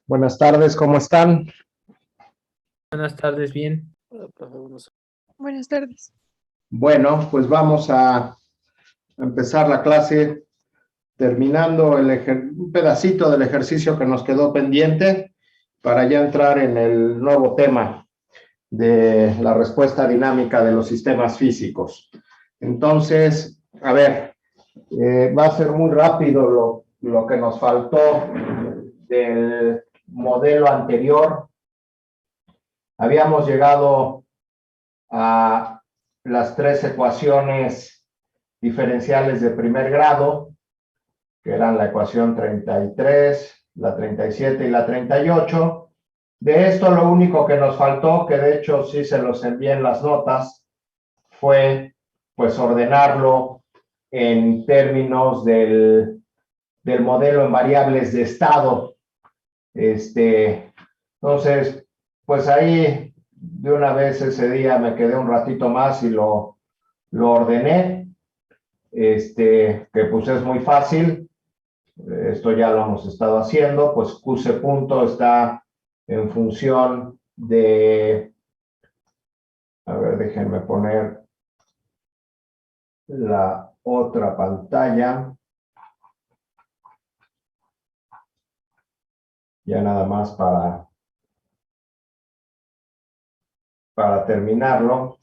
Buenas tardes, ¿cómo están? Buenas tardes, bien. Buenas tardes. Bueno, pues vamos a empezar la clase terminando un pedacito del ejercicio que nos quedó pendiente para ya entrar en el nuevo tema de la respuesta dinámica de los sistemas físicos. Entonces, a ver, va a ser muy rápido lo que nos faltó del modelo anterior. Habíamos llegado a las tres ecuaciones diferenciales de primer grado, que eran la ecuación 33, la 37 y la 38. De esto lo único que nos faltó, que de hecho sí se los envié en las notas, fue pues ordenarlo en términos del modelo en variables de estado. Entonces, pues ahí de una vez ese día me quedé un ratito más y lo ordené, que pues es muy fácil. Esto ya lo hemos estado haciendo, pues QC punto está en función de, a ver, déjenme poner la otra pantalla, ya nada más para terminarlo.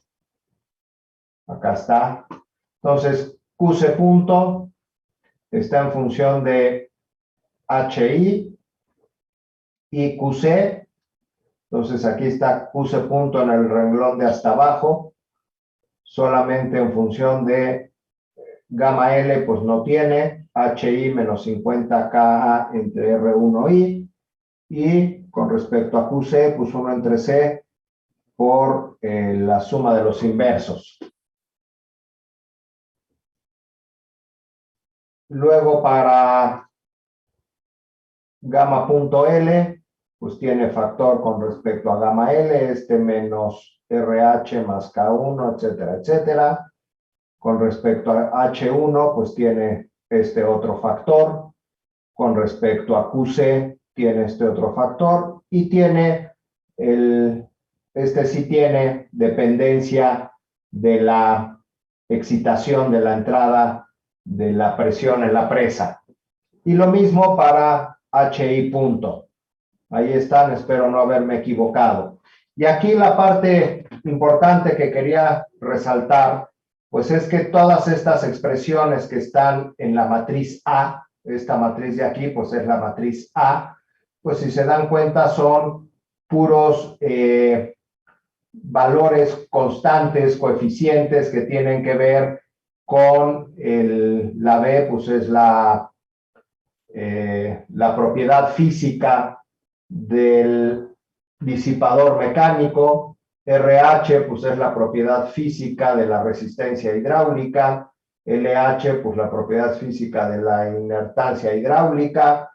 Acá está. Entonces, QC punto está en función de HI y QC. Entonces, aquí está QC punto en el renglón de hasta abajo. Solamente en función de gamma L, pues no tiene. HI menos 50 KA entre R1I. Y con respecto a QC, pues 1 entre C por la suma de los inversos. Luego para gamma punto L, pues tiene factor con respecto a gamma L, menos RH más K1, etcétera, etcétera. Con respecto a H1, pues tiene este otro factor. Con respecto a QC, tiene este otro factor. Y tiene sí tiene dependencia de la excitación de la entrada de la presión en la presa. Y lo mismo para HI punto. Ahí están, espero no haberme equivocado. Y aquí la parte importante que quería resaltar, pues es que todas estas expresiones que están en la matriz A, esta matriz de aquí, pues es la matriz A, pues si se dan cuenta son puros valores constantes, coeficientes que tienen que ver con la B, pues es la propiedad física del disipador mecánico. RH, pues es la propiedad física de la resistencia hidráulica. LH, pues la propiedad física de la inertancia hidráulica.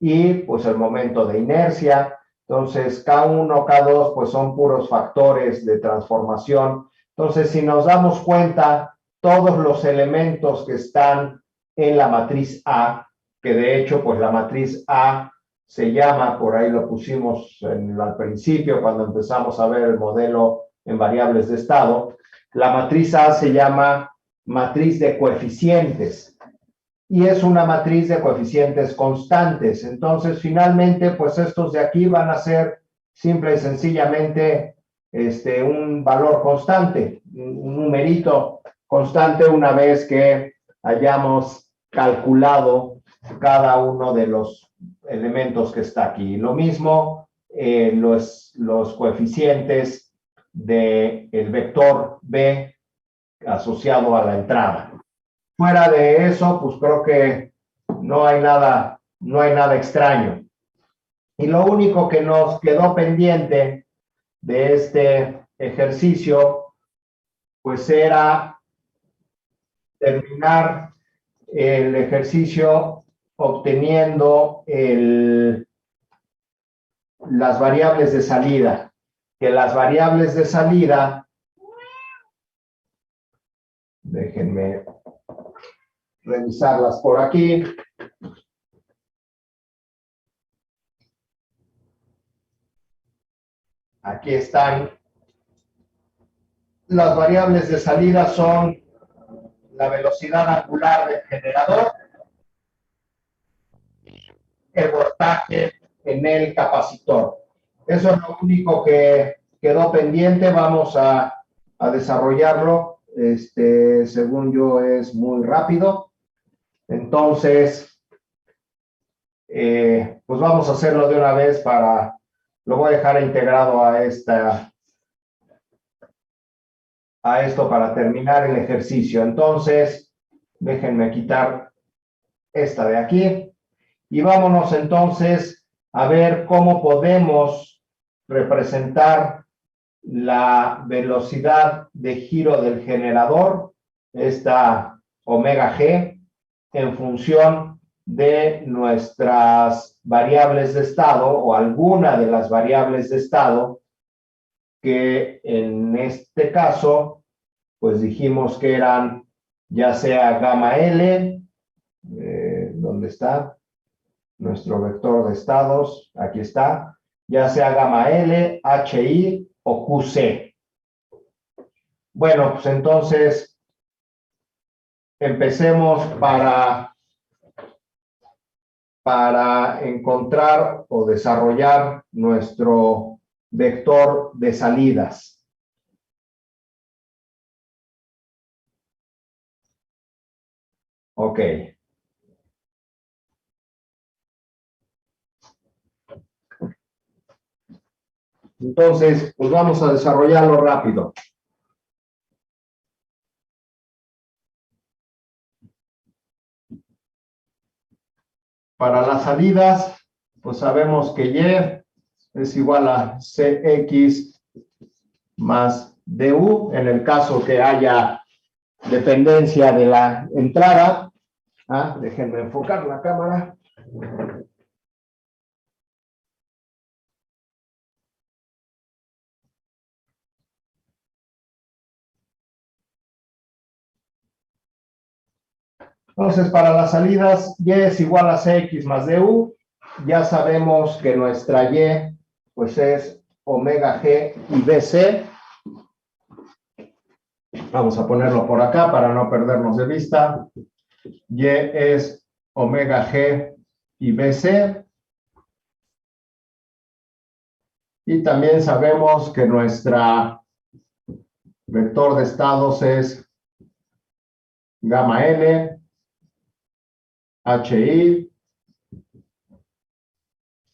Y pues el momento de inercia. Entonces, K1, K2, pues son puros factores de transformación. Entonces, si nos damos cuenta, todos los elementos que están en la matriz A, que de hecho, pues la matriz A se llama, por ahí lo pusimos al principio, cuando empezamos a ver el modelo en variables de estado, la matriz A se llama matriz de coeficientes y es una matriz de coeficientes constantes. Entonces, finalmente, pues estos de aquí van a ser simple y sencillamente un valor constante, un numerito constante una vez que hayamos calculado cada uno de los elementos que está aquí. Lo mismo los coeficientes del vector B asociado a la entrada. Fuera de eso, pues creo que no hay nada extraño. Y lo único que nos quedó pendiente de este ejercicio, pues era terminar el ejercicio obteniendo las variables de salida. Que las variables de salida, déjenme revisarlas por aquí. Aquí están. Las variables de salida son la velocidad angular del generador, el voltaje en el capacitor. Eso es lo único que quedó pendiente. Vamos a desarrollarlo. Según yo, es muy rápido. Entonces, pues vamos a hacerlo de una vez lo voy a dejar integrado a esto para terminar el ejercicio. Entonces, déjenme quitar esta de aquí y vámonos entonces a ver cómo podemos representar la velocidad de giro del generador, esta omega g, en función de nuestras variables de estado o alguna de las variables de estado que en este caso, pues dijimos que eran ya sea gamma L, ¿dónde está? Nuestro vector de estados, aquí está, ya sea gamma L, HI o QC. Bueno, pues entonces empecemos para encontrar o desarrollar nuestro vector de salidas. Ok. Entonces, pues vamos a desarrollarlo rápido. Para las salidas, pues sabemos que Y es igual a CX más DU, en el caso que haya dependencia de la entrada. Déjenme enfocar la cámara. Entonces, para las salidas, Y es igual a CX más DU. Ya sabemos que nuestra Y, pues es omega G y BC. Vamos a ponerlo por acá para no perdernos de vista. Y es omega G y BC. Y también sabemos que nuestra vector de estados es gamma L, HI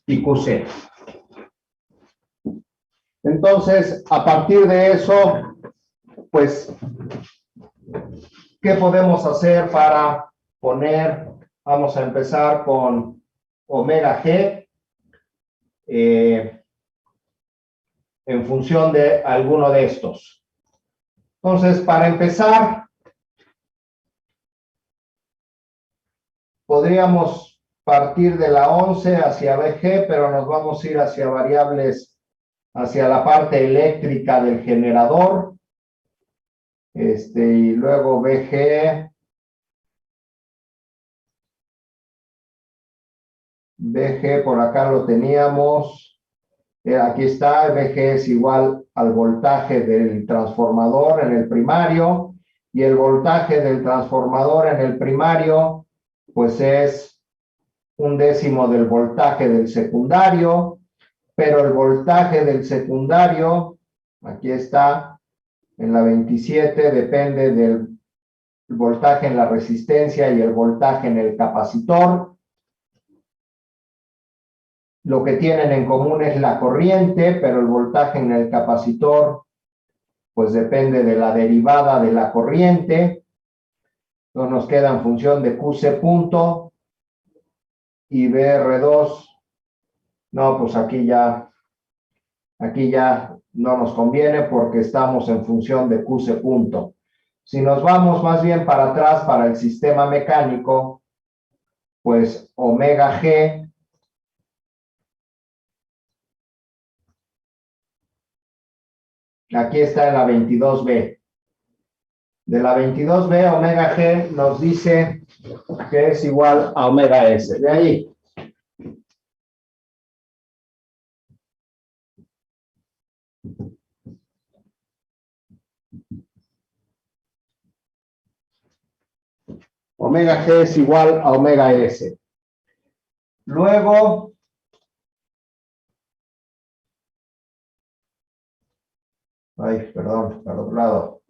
y QC. Entonces, a partir de eso, pues, ¿qué podemos hacer para poner? Vamos a empezar con omega G en función de alguno de estos. Entonces, para empezar, podríamos partir de la 11 hacia BG, pero nos vamos a ir hacia variables, hacia la parte eléctrica del generador. Y luego BG. BG por acá lo teníamos. Aquí está, BG es igual al voltaje del transformador en el primario. Y el voltaje del transformador en el primario, pues es 1/10 del voltaje del secundario, pero el voltaje del secundario, aquí está, en la 27, depende del voltaje en la resistencia y el voltaje en el capacitor. Lo que tienen en común es la corriente, pero el voltaje en el capacitor, pues depende de la derivada de la corriente. Entonces nos queda en función de QC punto y BR2. No, pues aquí ya no nos conviene porque estamos en función de QC punto. Si nos vamos más bien para atrás para el sistema mecánico, pues omega G aquí está en la 22B. De la 22B, omega G nos dice que es igual a omega S. De ahí. Omega G es igual a omega S. Luego, perdón, para otro lado.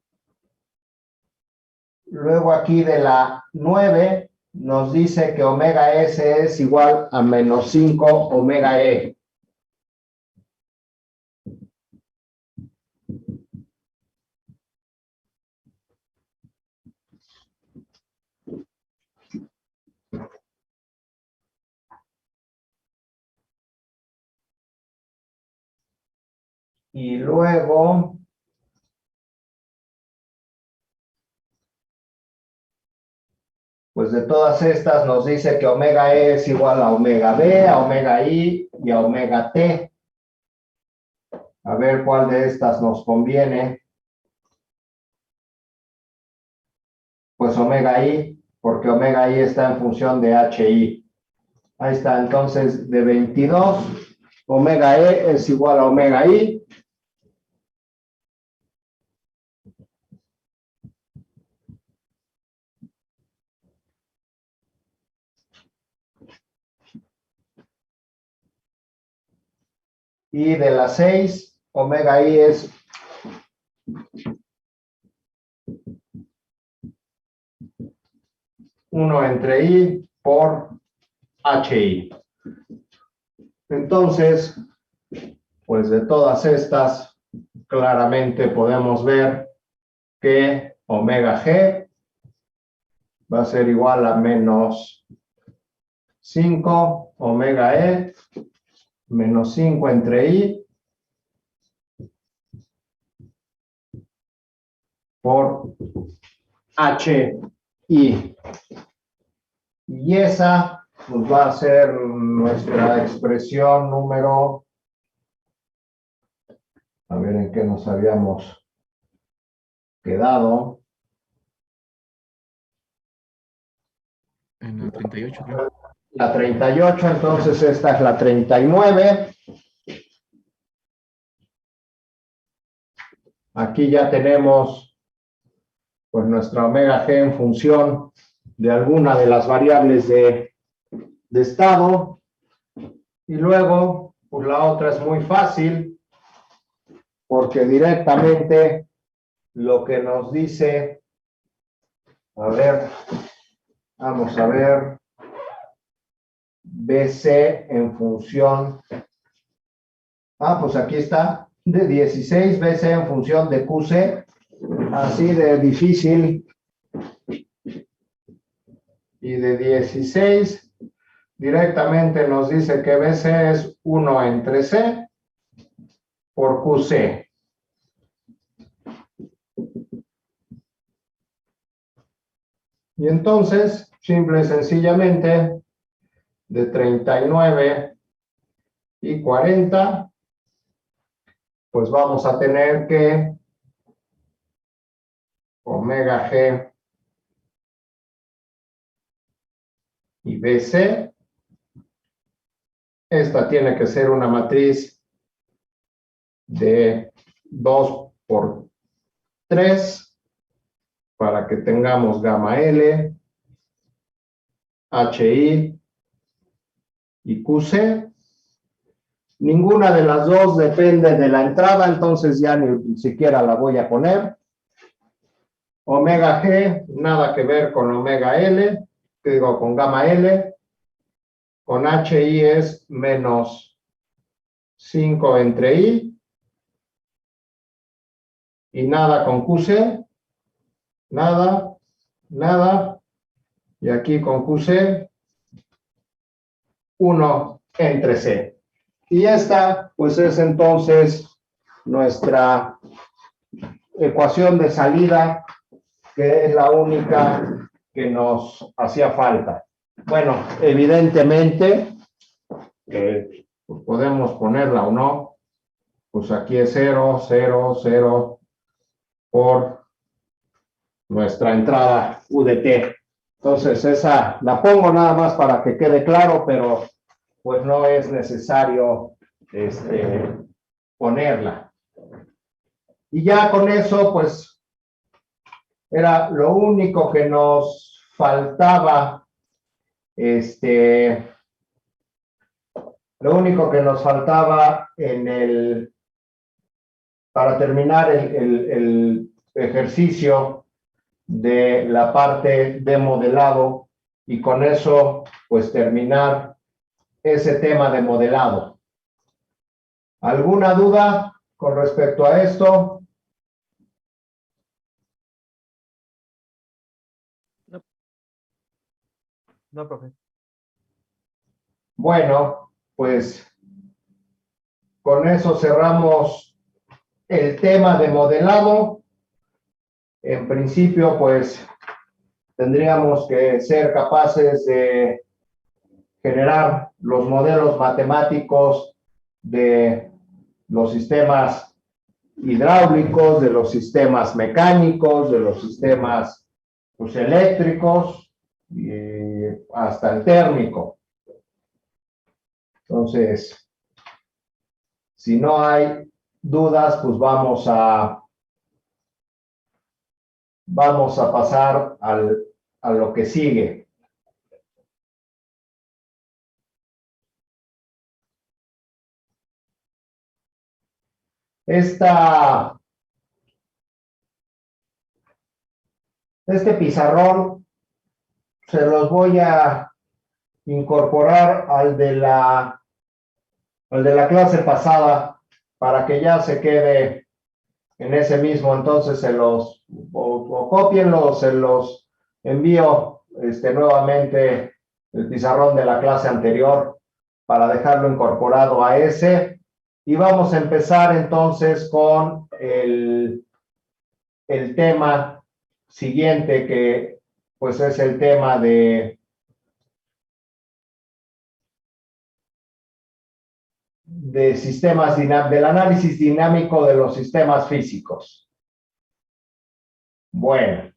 Luego aquí de la 9 nos dice que omega S es igual a menos 5 omega E. Y luego, pues de todas estas nos dice que omega E es igual a omega B, a omega I y a omega T. A ver cuál de estas nos conviene. Pues omega I, porque omega I está en función de HI. Ahí está, entonces de 22, omega E es igual a omega I. Y de las 6, omega I es uno entre I por HI. Entonces, pues de todas estas, claramente podemos ver que omega G va a ser igual a menos 5 omega E menos 5 entre I por HI. Y esa pues va a ser nuestra expresión número, a ver en qué nos habíamos quedado. En la 38, creo. La 38, entonces esta es la 39. Aquí ya tenemos pues nuestra omega G en función de alguna de las variables de estado. Y luego, pues la otra es muy fácil, porque directamente lo que nos dice, a ver, vamos a ver, BC en función, pues aquí está, de 16, BC en función de QC, así de difícil, y de 16, directamente nos dice que BC es 1 entre C por QC. Y entonces, simple y sencillamente, de 39 y 40, pues vamos a tener que omega G y BC, esta tiene que ser una matriz de 2 por 3 para que tengamos gamma L, HI y QC. Ninguna de las dos depende de la entrada, entonces ya ni siquiera la voy a poner. Omega G, nada que ver con omega L, digo con gamma L. Con HI es menos 5 entre I. Y nada con QC. Nada, nada. Y aquí con QC, 1 entre C. Y esta, pues es entonces nuestra ecuación de salida, que es la única que nos hacía falta. Bueno, evidentemente, pues podemos ponerla o no, pues aquí es 0, 0, 0 por nuestra entrada UDT. Entonces esa la pongo nada más para que quede claro, pero pues no es necesario ponerla. Y ya con eso, pues era lo único que nos faltaba, lo único que nos faltaba para terminar el ejercicio de la parte de modelado, y con eso pues terminar ese tema de modelado. ¿Alguna duda con respecto a esto? No, profe. Bueno, pues con eso cerramos el tema de modelado. En principio, pues tendríamos que ser capaces de generar los modelos matemáticos de los sistemas hidráulicos, de los sistemas mecánicos, de los sistemas pues, eléctricos y hasta el térmico. Entonces, si no hay dudas, pues vamos a pasar a lo que sigue. Este pizarrón se los voy a incorporar al de la clase pasada para que ya se quede en ese mismo. Entonces se los o cópienlo, se los envío nuevamente el pizarrón de la clase anterior para dejarlo incorporado a ese. Y vamos a empezar entonces con el tema siguiente, que pues es el tema del análisis dinámico de los sistemas físicos. Bueno.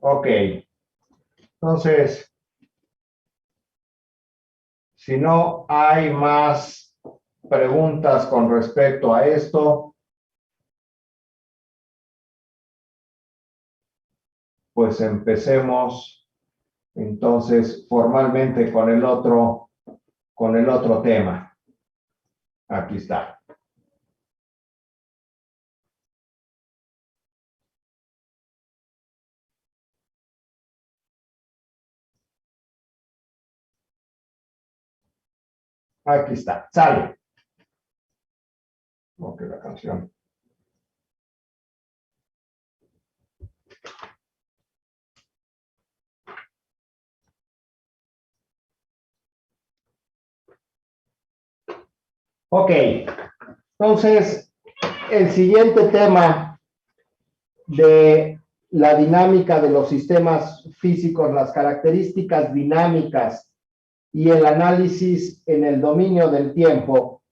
Ok. Entonces, si no hay más preguntas con respecto a esto, pues empecemos entonces formalmente con el otro tema. Aquí está. Aquí está, sale. Ok, la canción. Ok, entonces el siguiente tema de la dinámica de los sistemas físicos, las características dinámicas y el análisis en el dominio del tiempo,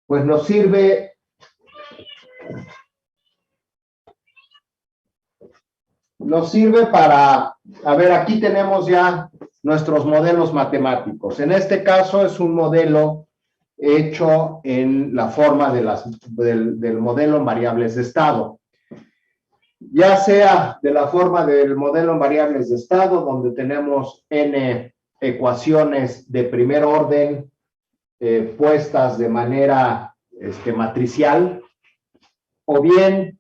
pues nos sirve para, a ver, aquí tenemos ya nuestros modelos matemáticos. En este caso es un modelo hecho en la forma del modelo en variables de estado. Ya sea de la forma del modelo en variables de estado, donde tenemos n ecuaciones de primer orden puestas de manera matricial, o bien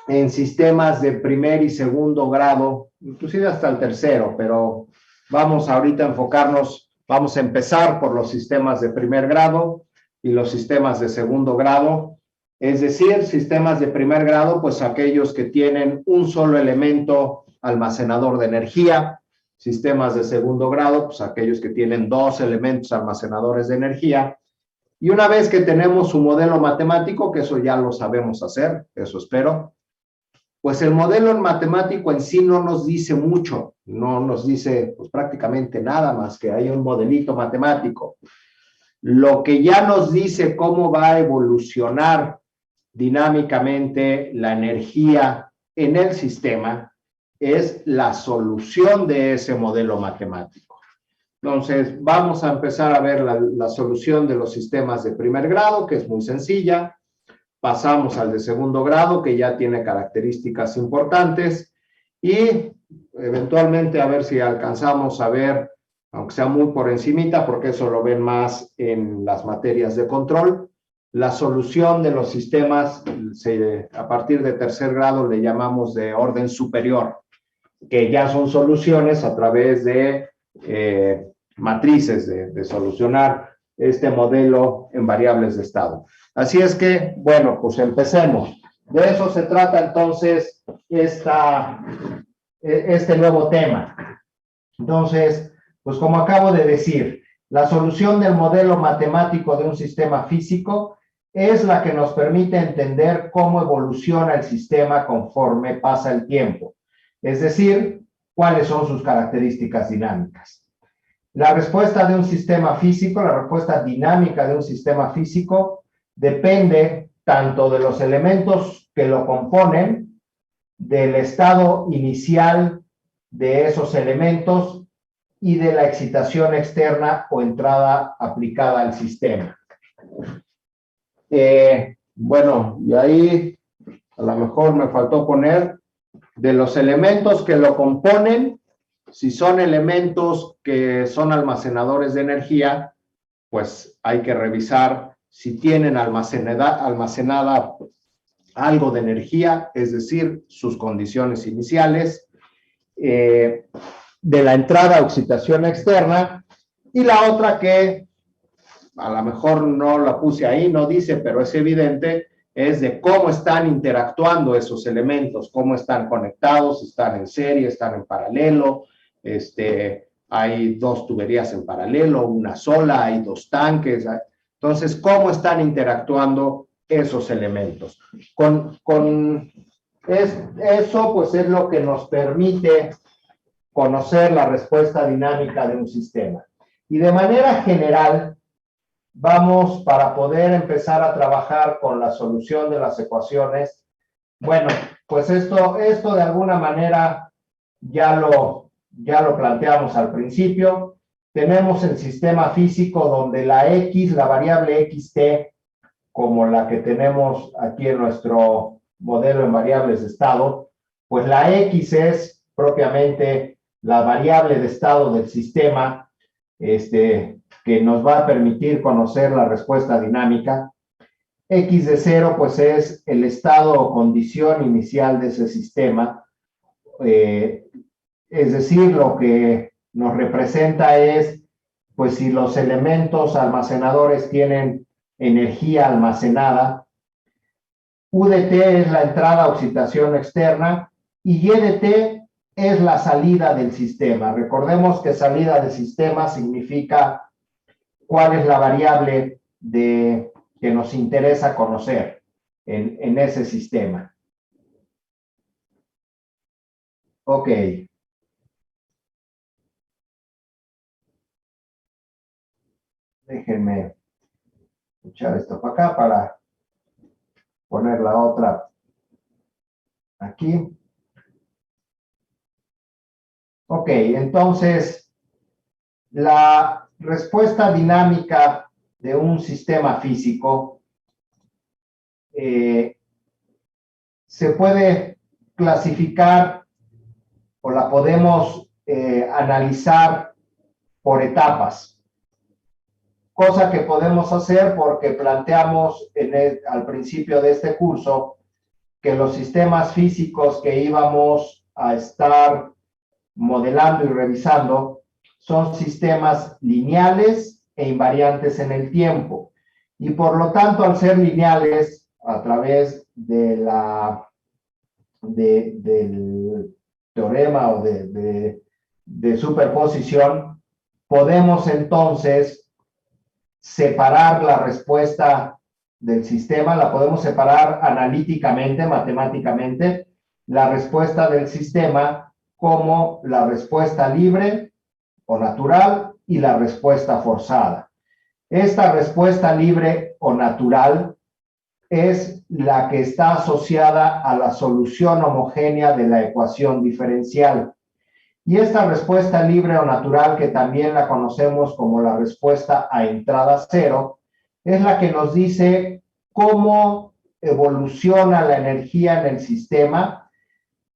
en sistemas de primer y segundo grado, inclusive hasta el tercero, pero vamos ahorita a enfocarnos, vamos a empezar por los sistemas de primer grado y los sistemas de segundo grado. Es decir, sistemas de primer grado, pues aquellos que tienen un solo elemento almacenador de energía. Sistemas de segundo grado, pues aquellos que tienen dos elementos almacenadores de energía. Y una vez que tenemos un modelo matemático, que eso ya lo sabemos hacer, eso espero, pues el modelo matemático en sí no nos dice mucho, no nos dice pues prácticamente nada más que hay un modelito matemático. Lo que ya nos dice cómo va a evolucionar dinámicamente la energía en el sistema es la solución de ese modelo matemático. Entonces, vamos a empezar a ver la solución de los sistemas de primer grado, que es muy sencilla. Pasamos al de segundo grado, que ya tiene características importantes. Y eventualmente a ver si alcanzamos a ver, aunque sea muy por encimita, porque eso lo ven más en las materias de control, la solución de los sistemas, a partir de tercer grado le llamamos de orden superior, que ya son soluciones a través de matrices, de solucionar este modelo en variables de estado. Así es que, bueno, pues empecemos. De eso se trata entonces este nuevo tema. Entonces, pues como acabo de decir, la solución del modelo matemático de un sistema físico es la que nos permite entender cómo evoluciona el sistema conforme pasa el tiempo, es decir, cuáles son sus características dinámicas. La respuesta de un sistema físico, la respuesta dinámica de un sistema físico, depende tanto de los elementos que lo componen, del estado inicial de esos elementos y de la excitación externa o entrada aplicada al sistema. Bueno, y ahí a lo mejor me faltó poner de los elementos que lo componen. Si son elementos que son almacenadores de energía, pues hay que revisar si tienen almacenada algo de energía, es decir, sus condiciones iniciales, de la entrada a excitación externa, y la otra que a lo mejor no la puse ahí, no dice, pero es evidente, es de cómo están interactuando esos elementos, cómo están conectados, están en serie, están en paralelo, hay dos tuberías en paralelo, una sola, hay dos tanques. Entonces, ¿cómo están interactuando esos elementos? Eso, pues, es lo que nos permite conocer la respuesta dinámica de un sistema. Y de manera general, vamos, para poder empezar a trabajar con la solución de las ecuaciones, bueno, pues esto de alguna manera ya lo planteamos al principio. Tenemos el sistema físico donde la X, la variable XT, como la que tenemos aquí en nuestro modelo en variables de estado, pues la X es propiamente la variable de estado del sistema, que nos va a permitir conocer la respuesta dinámica. X de 0, pues es el estado o condición inicial de ese sistema. Es decir, lo que nos representa es, pues, si los elementos almacenadores tienen energía almacenada. U de t es la entrada a excitación externa y Y de t es la salida del sistema. Recordemos que salida del sistema significa cuál es la variable que nos interesa conocer en ese sistema. Ok. Déjenme echar esto para acá para poner la otra aquí. Ok, entonces, la respuesta dinámica de un sistema físico se puede clasificar o la podemos analizar por etapas, cosa que podemos hacer porque planteamos al principio de este curso que los sistemas físicos que íbamos a estar modelando y revisando son sistemas lineales e invariantes en el tiempo. Y por lo tanto, al ser lineales, a través del teorema o de superposición, podemos entonces separar la respuesta del sistema, la podemos separar analíticamente, matemáticamente, la respuesta del sistema como la respuesta libre o natural y la respuesta forzada. Esta respuesta libre o natural es la que está asociada a la solución homogénea de la ecuación diferencial. Y esta respuesta libre o natural, que también la conocemos como la respuesta a entrada cero, es la que nos dice cómo evoluciona la energía en el sistema,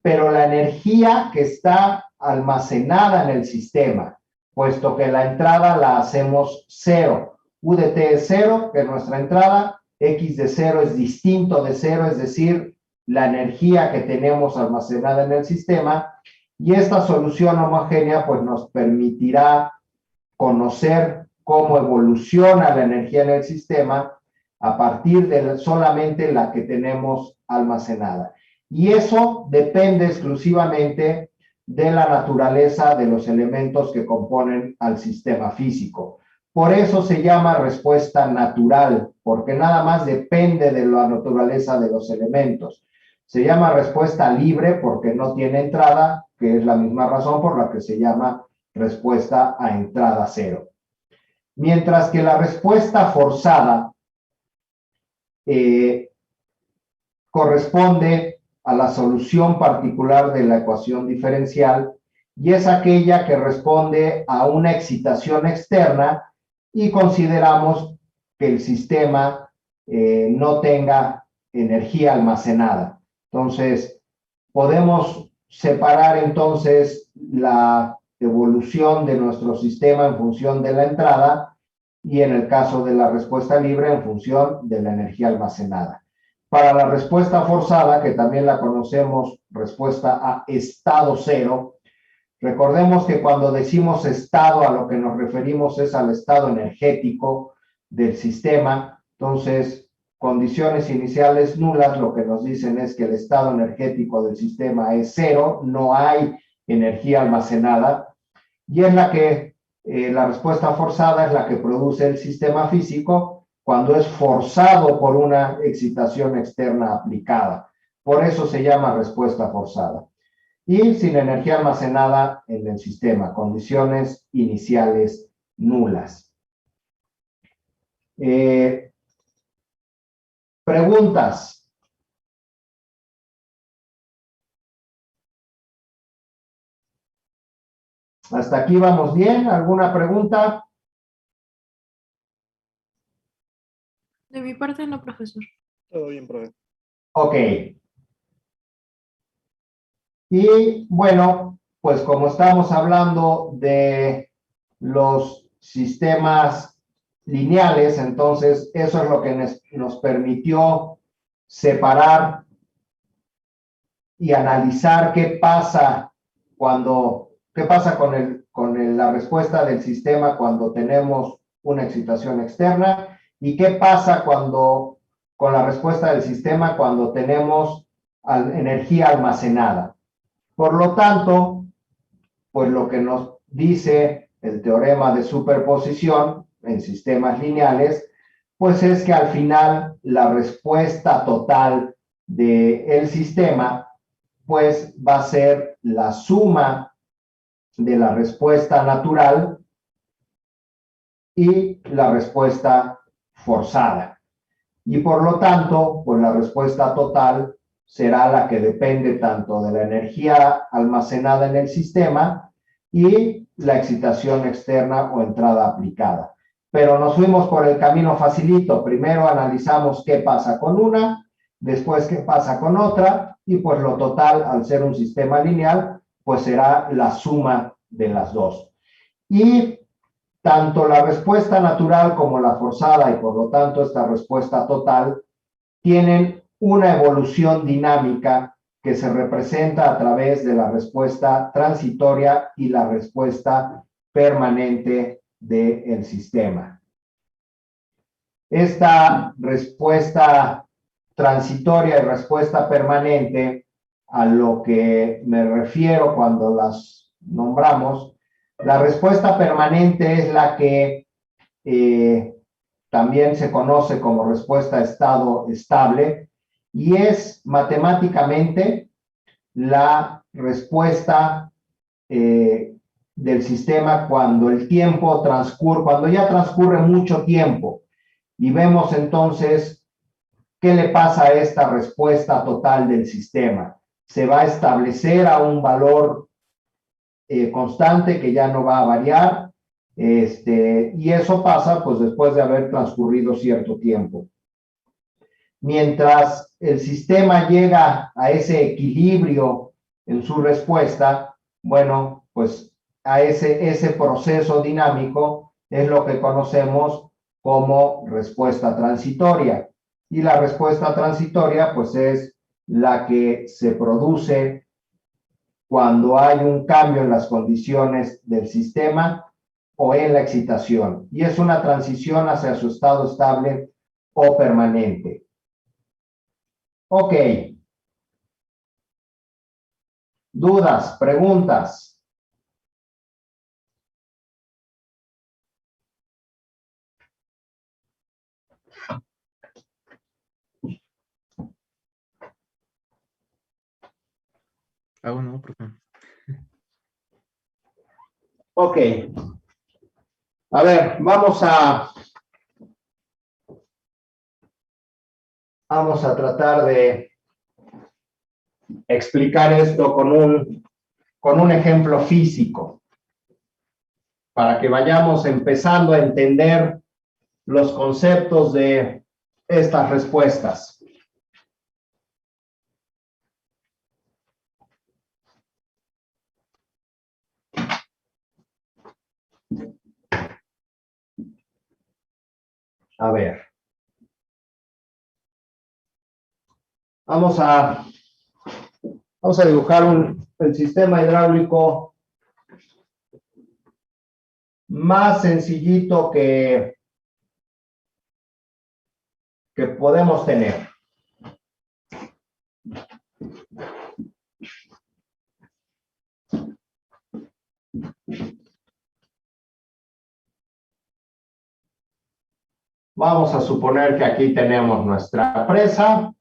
pero la energía que está almacenada en el sistema, puesto que la entrada la hacemos cero. U de t es cero, que es nuestra entrada, x de cero es distinto de cero, es decir, la energía que tenemos almacenada en el sistema, y esta solución homogénea pues nos permitirá conocer cómo evoluciona la energía en el sistema a partir de solamente la que tenemos almacenada. Y eso depende exclusivamente de la naturaleza de los elementos que componen al sistema físico. Por eso se llama respuesta natural, porque nada más depende de la naturaleza de los elementos. Se llama respuesta libre porque no tiene entrada, que es la misma razón por la que se llama respuesta a entrada cero. Mientras que la respuesta forzada corresponde a la solución particular de la ecuación diferencial y es aquella que responde a una excitación externa y consideramos que el sistema no tenga energía almacenada. Entonces, podemos separar entonces la evolución de nuestro sistema en función de la entrada y en el caso de la respuesta libre en función de la energía almacenada. Para la respuesta forzada, que también la conocemos respuesta a estado cero, recordemos que cuando decimos estado a lo que nos referimos es al estado energético del sistema. Entonces, condiciones iniciales nulas lo que nos dicen es que el estado energético del sistema es cero, no hay energía almacenada, y es la que la respuesta forzada es la que produce el sistema físico cuando es forzado por una excitación externa aplicada. Por eso se llama respuesta forzada. Y sin energía almacenada en el sistema, condiciones iniciales nulas. Preguntas. ¿Hasta aquí vamos bien? ¿Alguna pregunta? De mi parte no, profesor. Todo bien, profe. Ok. Y bueno, pues como estamos hablando de los sistemas lineales, entonces eso es lo que nos permitió separar y analizar qué pasa con la respuesta del sistema cuando tenemos una excitación externa y qué pasa con la respuesta del sistema cuando tenemos energía almacenada. Por lo tanto, pues lo que nos dice el teorema de superposición en sistemas lineales, pues es que al final la respuesta total del sistema pues va a ser la suma de la respuesta natural y la respuesta forzada. Y por lo tanto, pues la respuesta total será la que depende tanto de la energía almacenada en el sistema y la excitación externa o entrada aplicada. Pero nos fuimos por el camino facilito. Primero analizamos qué pasa con una, después qué pasa con otra, y pues lo total, al ser un sistema lineal, pues será la suma de las dos. Y tanto la respuesta natural como la forzada, y por lo tanto esta respuesta total, tienen una evolución dinámica que se representa a través de la respuesta transitoria y la respuesta permanente del sistema. Esta respuesta transitoria y respuesta permanente, a lo que me refiero cuando las nombramos, la respuesta permanente es la que también se conoce como respuesta a estado estable y es matemáticamente la respuesta del sistema cuando el tiempo transcurre, cuando ya transcurre mucho tiempo y vemos entonces qué le pasa a esta respuesta total del sistema. Se va a establecer a un valor constante que ya no va a variar, y eso pasa pues después de haber transcurrido cierto tiempo. Mientras el sistema llega a ese equilibrio en su respuesta, bueno, pues a ese proceso dinámico es lo que conocemos como respuesta transitoria. Y la respuesta transitoria pues es la que se produce cuando hay un cambio en las condiciones del sistema o en la excitación. Y es una transición hacia su estado estable o permanente. Ok. ¿Dudas? ¿Preguntas? No, profe. Ok. A ver, vamos a tratar de explicar esto con un ejemplo físico, para que vayamos empezando a entender los conceptos de estas respuestas. A ver. Vamos a dibujar el sistema hidráulico más sencillito que podemos tener. Vamos a suponer que aquí tenemos nuestra presa.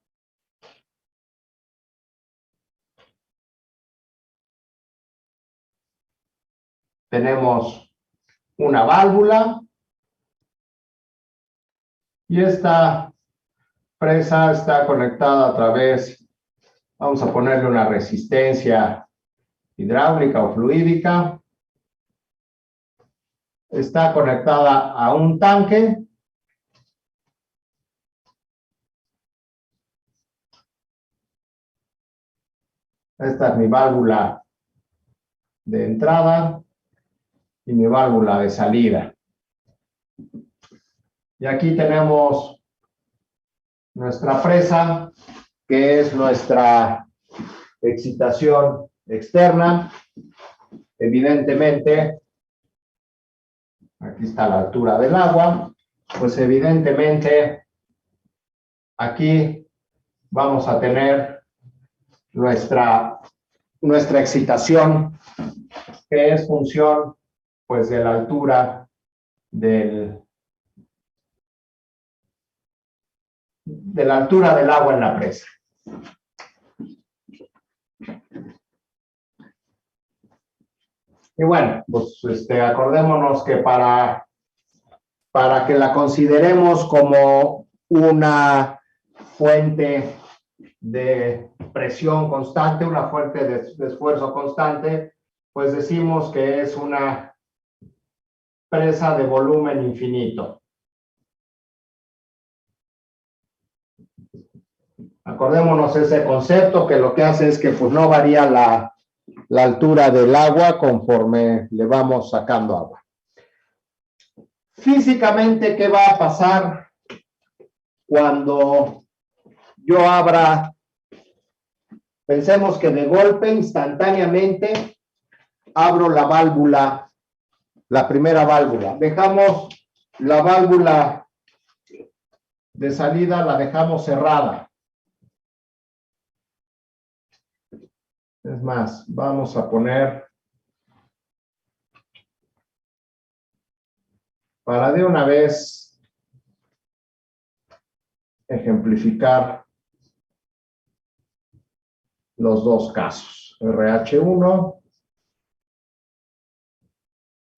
Tenemos una válvula. Y esta presa está conectada a través, vamos a ponerle una resistencia hidráulica o fluídica. Está conectada a un tanque. Esta es mi válvula de entrada y mi válvula de salida. Y aquí tenemos nuestra presa, que es nuestra excitación externa. Evidentemente, aquí está la altura del agua, pues evidentemente aquí vamos a tener nuestra excitación, que es función pues de la altura del agua en la presa. Y bueno, pues acordémonos que para que la consideremos como una fuente de presión constante, una fuente de esfuerzo constante, pues decimos que es una presa de volumen infinito. Acordémonos ese concepto, que lo que hace es que pues no varía la altura del agua conforme le vamos sacando agua. Físicamente, ¿qué va a pasar cuando yo abra? Pensemos que de golpe, instantáneamente, abro la válvula, la primera válvula. Dejamos la válvula de salida, la dejamos cerrada. Es más, vamos a poner, para de una vez ejemplificar los dos casos. RH1,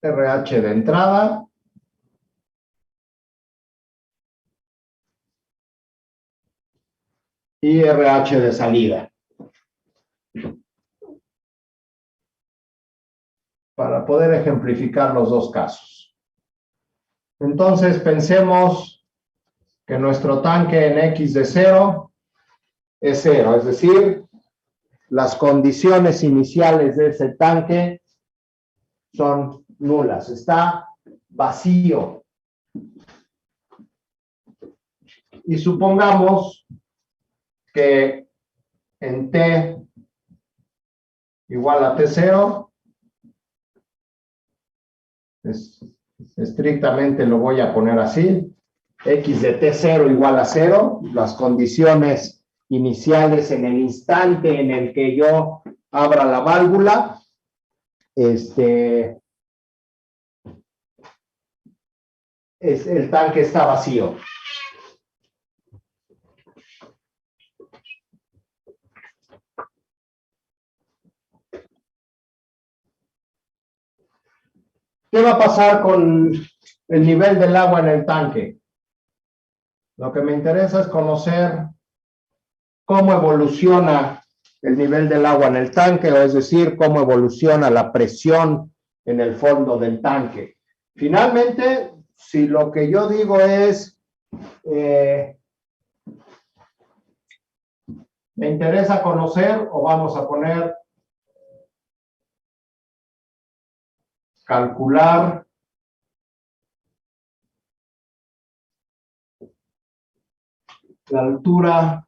RH de entrada y RH de salida. para poder ejemplificar los dos casos. Entonces, pensemos que nuestro tanque en X de 0 es 0, es decir, las condiciones iniciales de ese tanque son nulas, está vacío. Y supongamos que en T igual a T0, estrictamente lo voy a poner así, X de T0 igual a 0, las condiciones iniciales en el instante en el que yo abra la válvula, el tanque está vacío. ¿Qué va a pasar con el nivel del agua en el tanque? Lo que me interesa es conocer cómo evoluciona el nivel del agua en el tanque, o es decir, cómo evoluciona la presión en el fondo del tanque. Finalmente, si lo que yo digo es, me interesa conocer, o vamos a poner, calcular la altura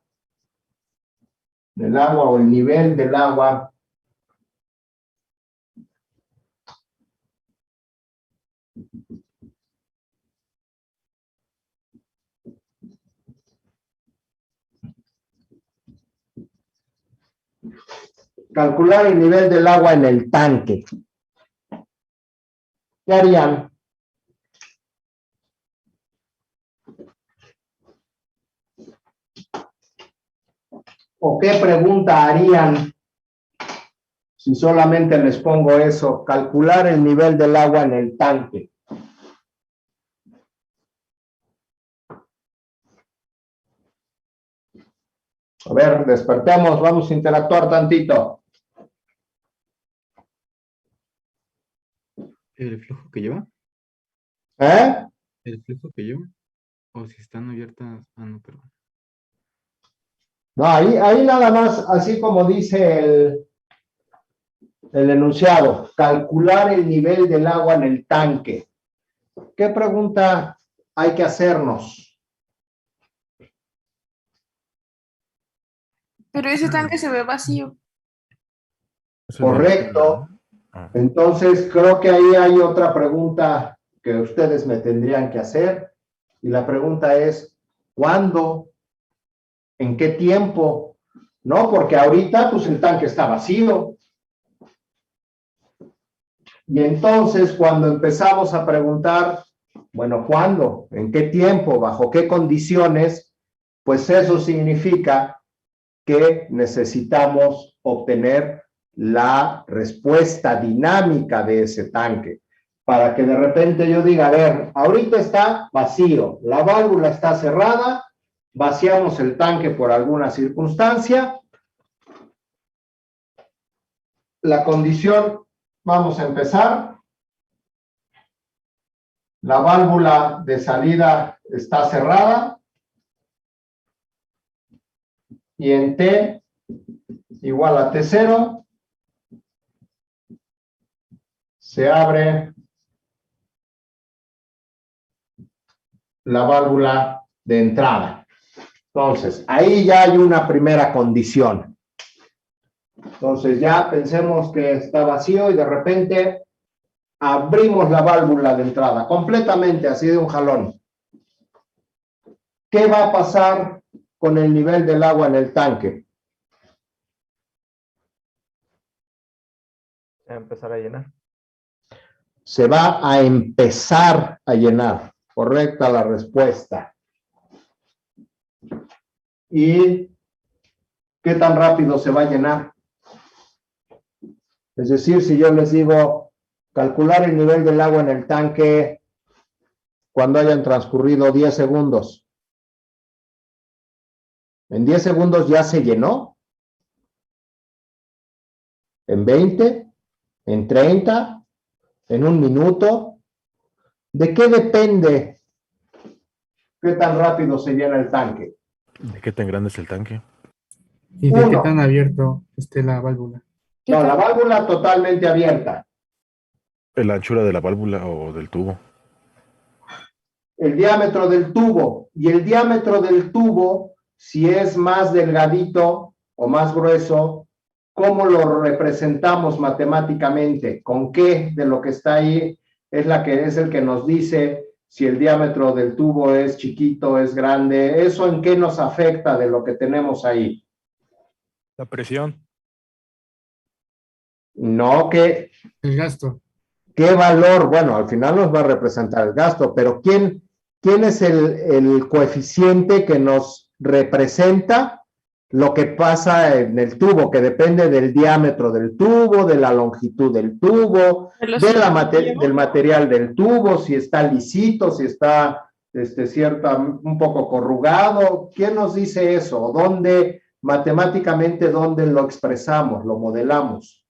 del agua o el nivel del agua calcular el nivel del agua en el tanque. ¿Qué harían? ¿O qué pregunta harían si solamente les pongo eso? Calcular el nivel del agua en el tanque. A ver, despertemos, vamos a interactuar tantito. ¿El flujo que lleva? ¿Eh? ¿El flujo que lleva? O si están abiertas. Ah, no, perdón. No, ahí nada más, así como dice el enunciado, calcular el nivel del agua en el tanque. ¿Qué pregunta hay que hacernos? Pero ese tanque se ve vacío. Correcto. Entonces, creo que ahí hay otra pregunta que ustedes me tendrían que hacer. Y la pregunta es, ¿cuándo? ¿En qué tiempo? No, porque ahorita, pues, el tanque está vacío. Y entonces, cuando empezamos a preguntar, bueno, ¿cuándo? ¿En qué tiempo? ¿Bajo qué condiciones? Pues eso significa que necesitamos obtener la respuesta dinámica de ese tanque, para que de repente yo diga, a ver, ahorita está vacío, la válvula está cerrada, vaciamos el tanque por alguna circunstancia, la condición, vamos a empezar, la válvula de salida está cerrada, y en T igual a T0, se abre la válvula de entrada. Entonces, ahí ya hay una primera condición. Entonces, ya pensemos que está vacío y de repente abrimos la válvula de entrada completamente, así de un jalón. ¿Qué va a pasar con el nivel del agua en el tanque? A empezar a llenar. Se va a empezar a llenar. Correcta la respuesta. ¿Y qué tan rápido se va a llenar? Es decir, si yo les digo calcular el nivel del agua en el tanque cuando hayan transcurrido 10 segundos. ¿En 10 segundos ya se llenó? ¿En 20? ¿En 30? en un minuto. ¿De qué depende qué tan rápido se llena el tanque? ¿De qué tan grande es el tanque? ¿Y de qué Uno. tan abierto esté la válvula? ¿Qué No, la tal? válvula totalmente abierta. ¿La anchura de la válvula o del tubo? El diámetro del tubo. Y el diámetro del tubo, si es más delgadito o más grueso, ¿cómo lo representamos matemáticamente? ¿Con qué de lo que está ahí es el que nos dice si el diámetro del tubo es chiquito, es grande? ¿Eso en qué nos afecta de lo que tenemos ahí? La presión. No, que El gasto. ¿qué valor? Bueno, al final nos va a representar el gasto, pero ¿quién es el coeficiente que nos representa lo que pasa en el tubo, que depende del diámetro del tubo, de la longitud del tubo, del material del tubo, si está lisito, si está un poco corrugado? ¿Quién nos dice eso? ¿Dónde, matemáticamente, dónde lo expresamos, lo modelamos?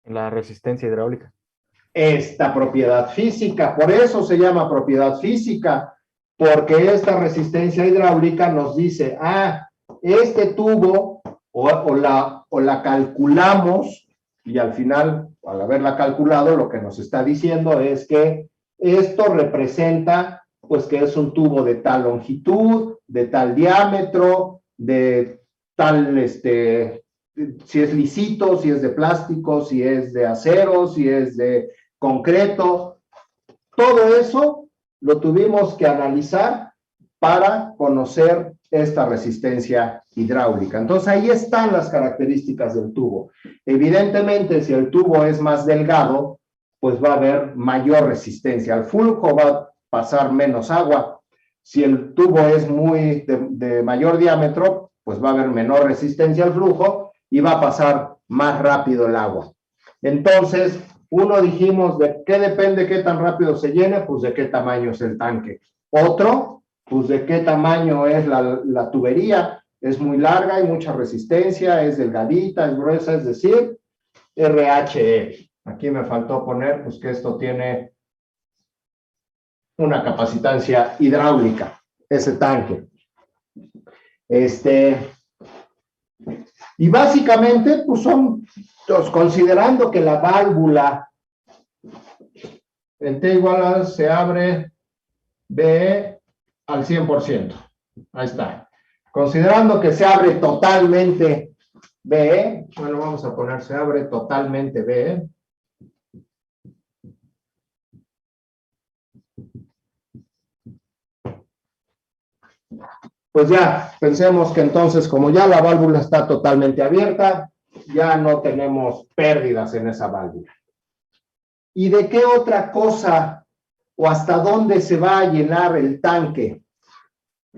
La resistencia hidráulica. Esta propiedad física, por eso se llama propiedad física, porque esta resistencia hidráulica nos dice, este tubo o la calculamos, y al final, al haberla calculado, lo que nos está diciendo es que esto representa, pues, que es un tubo de tal longitud, de tal diámetro, de tal, si es lisito, si es de plástico, si es de acero, si es de concreto. Todo eso lo tuvimos que analizar para conocer esta resistencia hidráulica. Entonces, ahí están las características del tubo. Evidentemente, si el tubo es más delgado, pues va a haber mayor resistencia al flujo, va a pasar menos agua. Si el tubo es de mayor diámetro, pues va a haber menor resistencia al flujo y va a pasar más rápido el agua. Entonces, uno dijimos, ¿de qué depende qué tan rápido se llene? Pues de qué tamaño es el tanque. Otro, pues de qué tamaño es la tubería. Es muy larga, hay mucha resistencia, es delgadita, es gruesa, es decir, RHE. Aquí me faltó poner, pues, que esto tiene una capacitancia hidráulica, ese tanque. Y básicamente, pues considerando que la válvula en T igual a se abre BE al 100%. Ahí está. Considerando que se abre totalmente BE, bueno, vamos a poner se abre totalmente BE. Pues ya, pensemos que entonces, como ya la válvula está totalmente abierta, ya no tenemos pérdidas en esa válvula. ¿Y de qué otra cosa o hasta dónde se va a llenar el tanque?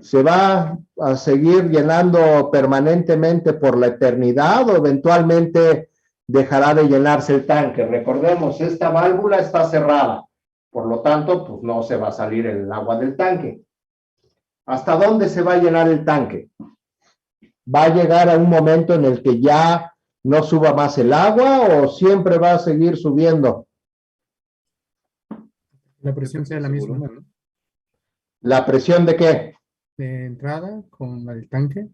¿Se va a seguir llenando permanentemente por la eternidad o eventualmente dejará de llenarse el tanque? Recordemos, esta válvula está cerrada, por lo tanto, pues no se va a salir el agua del tanque. ¿Hasta dónde se va a llenar el tanque? ¿Va a llegar a un momento en el que ya no suba más el agua o siempre va a seguir subiendo? La presión sea la misma. Volumen, ¿no? ¿La presión de qué? De entrada con la del tanque.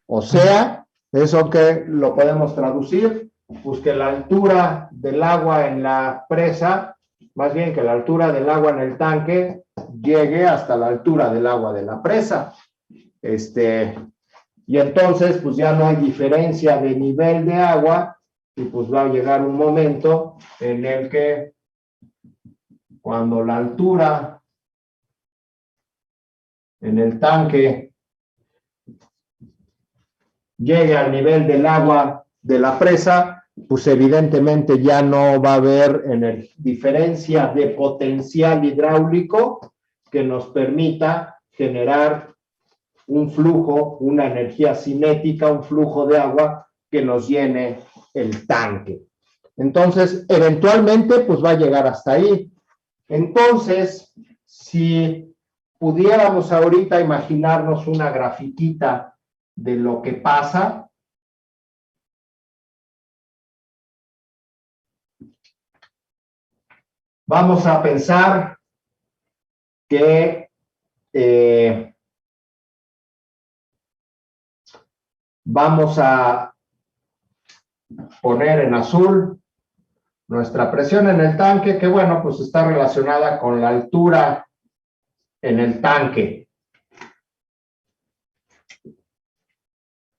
O sea, eso que lo podemos traducir, pues que la altura del agua en la presa, más bien que la altura del agua en el tanque llegue hasta la altura del agua de la presa. Y entonces, pues ya no hay diferencia de nivel de agua y pues va a llegar un momento en el que cuando la altura en el tanque llegue al nivel del agua de la presa, pues evidentemente ya no va a haber diferencia de potencial hidráulico que nos permita generar un flujo, una energía cinética, un flujo de agua que nos llene el tanque. Entonces, eventualmente, pues va a llegar hasta ahí. Entonces, si pudiéramos ahorita imaginarnos una grafiquita de lo que pasa, Vamos a pensar que vamos a poner en azul nuestra presión en el tanque, que bueno, pues está relacionada con la altura en el tanque.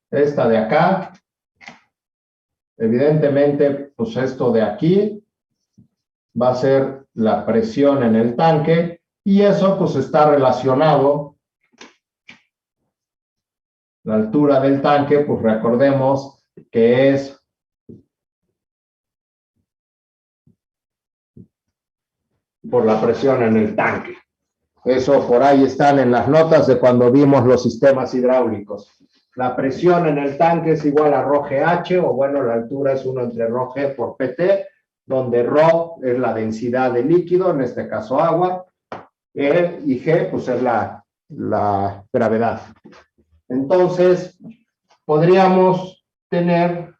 Esta de acá, evidentemente, pues esto de aquí va a ser la presión en el tanque y eso pues está relacionado, la altura del tanque, pues recordemos que es por la presión en el tanque. Eso por ahí están en las notas de cuando vimos los sistemas hidráulicos. La presión en el tanque es igual a ρGH, o bueno, la altura es 1 entre ρG por PT, donde ρ es la densidad de líquido, en este caso agua, y G pues es la gravedad. Entonces, podríamos tener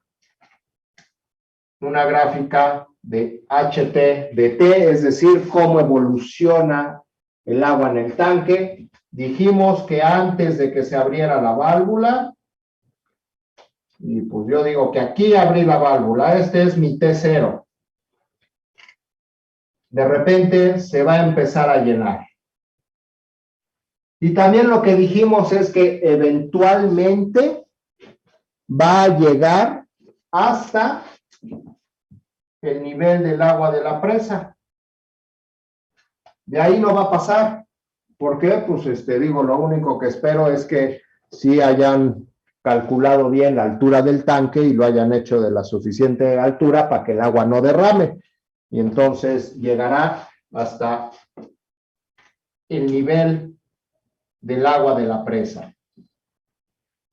una gráfica de HT de T, es decir, cómo evoluciona el agua en el tanque. Dijimos que antes de que se abriera la válvula, y pues yo digo que aquí abrí la válvula, este es mi T0. De repente se va a empezar a llenar. Y también lo que dijimos es que eventualmente va a llegar hasta el nivel del agua de la presa. De ahí no va a pasar. ¿Por qué? Pues digo, lo único que espero es que sí hayan calculado bien la altura del tanque y lo hayan hecho de la suficiente altura para que el agua no derrame. Y entonces llegará hasta el nivel del agua de la presa.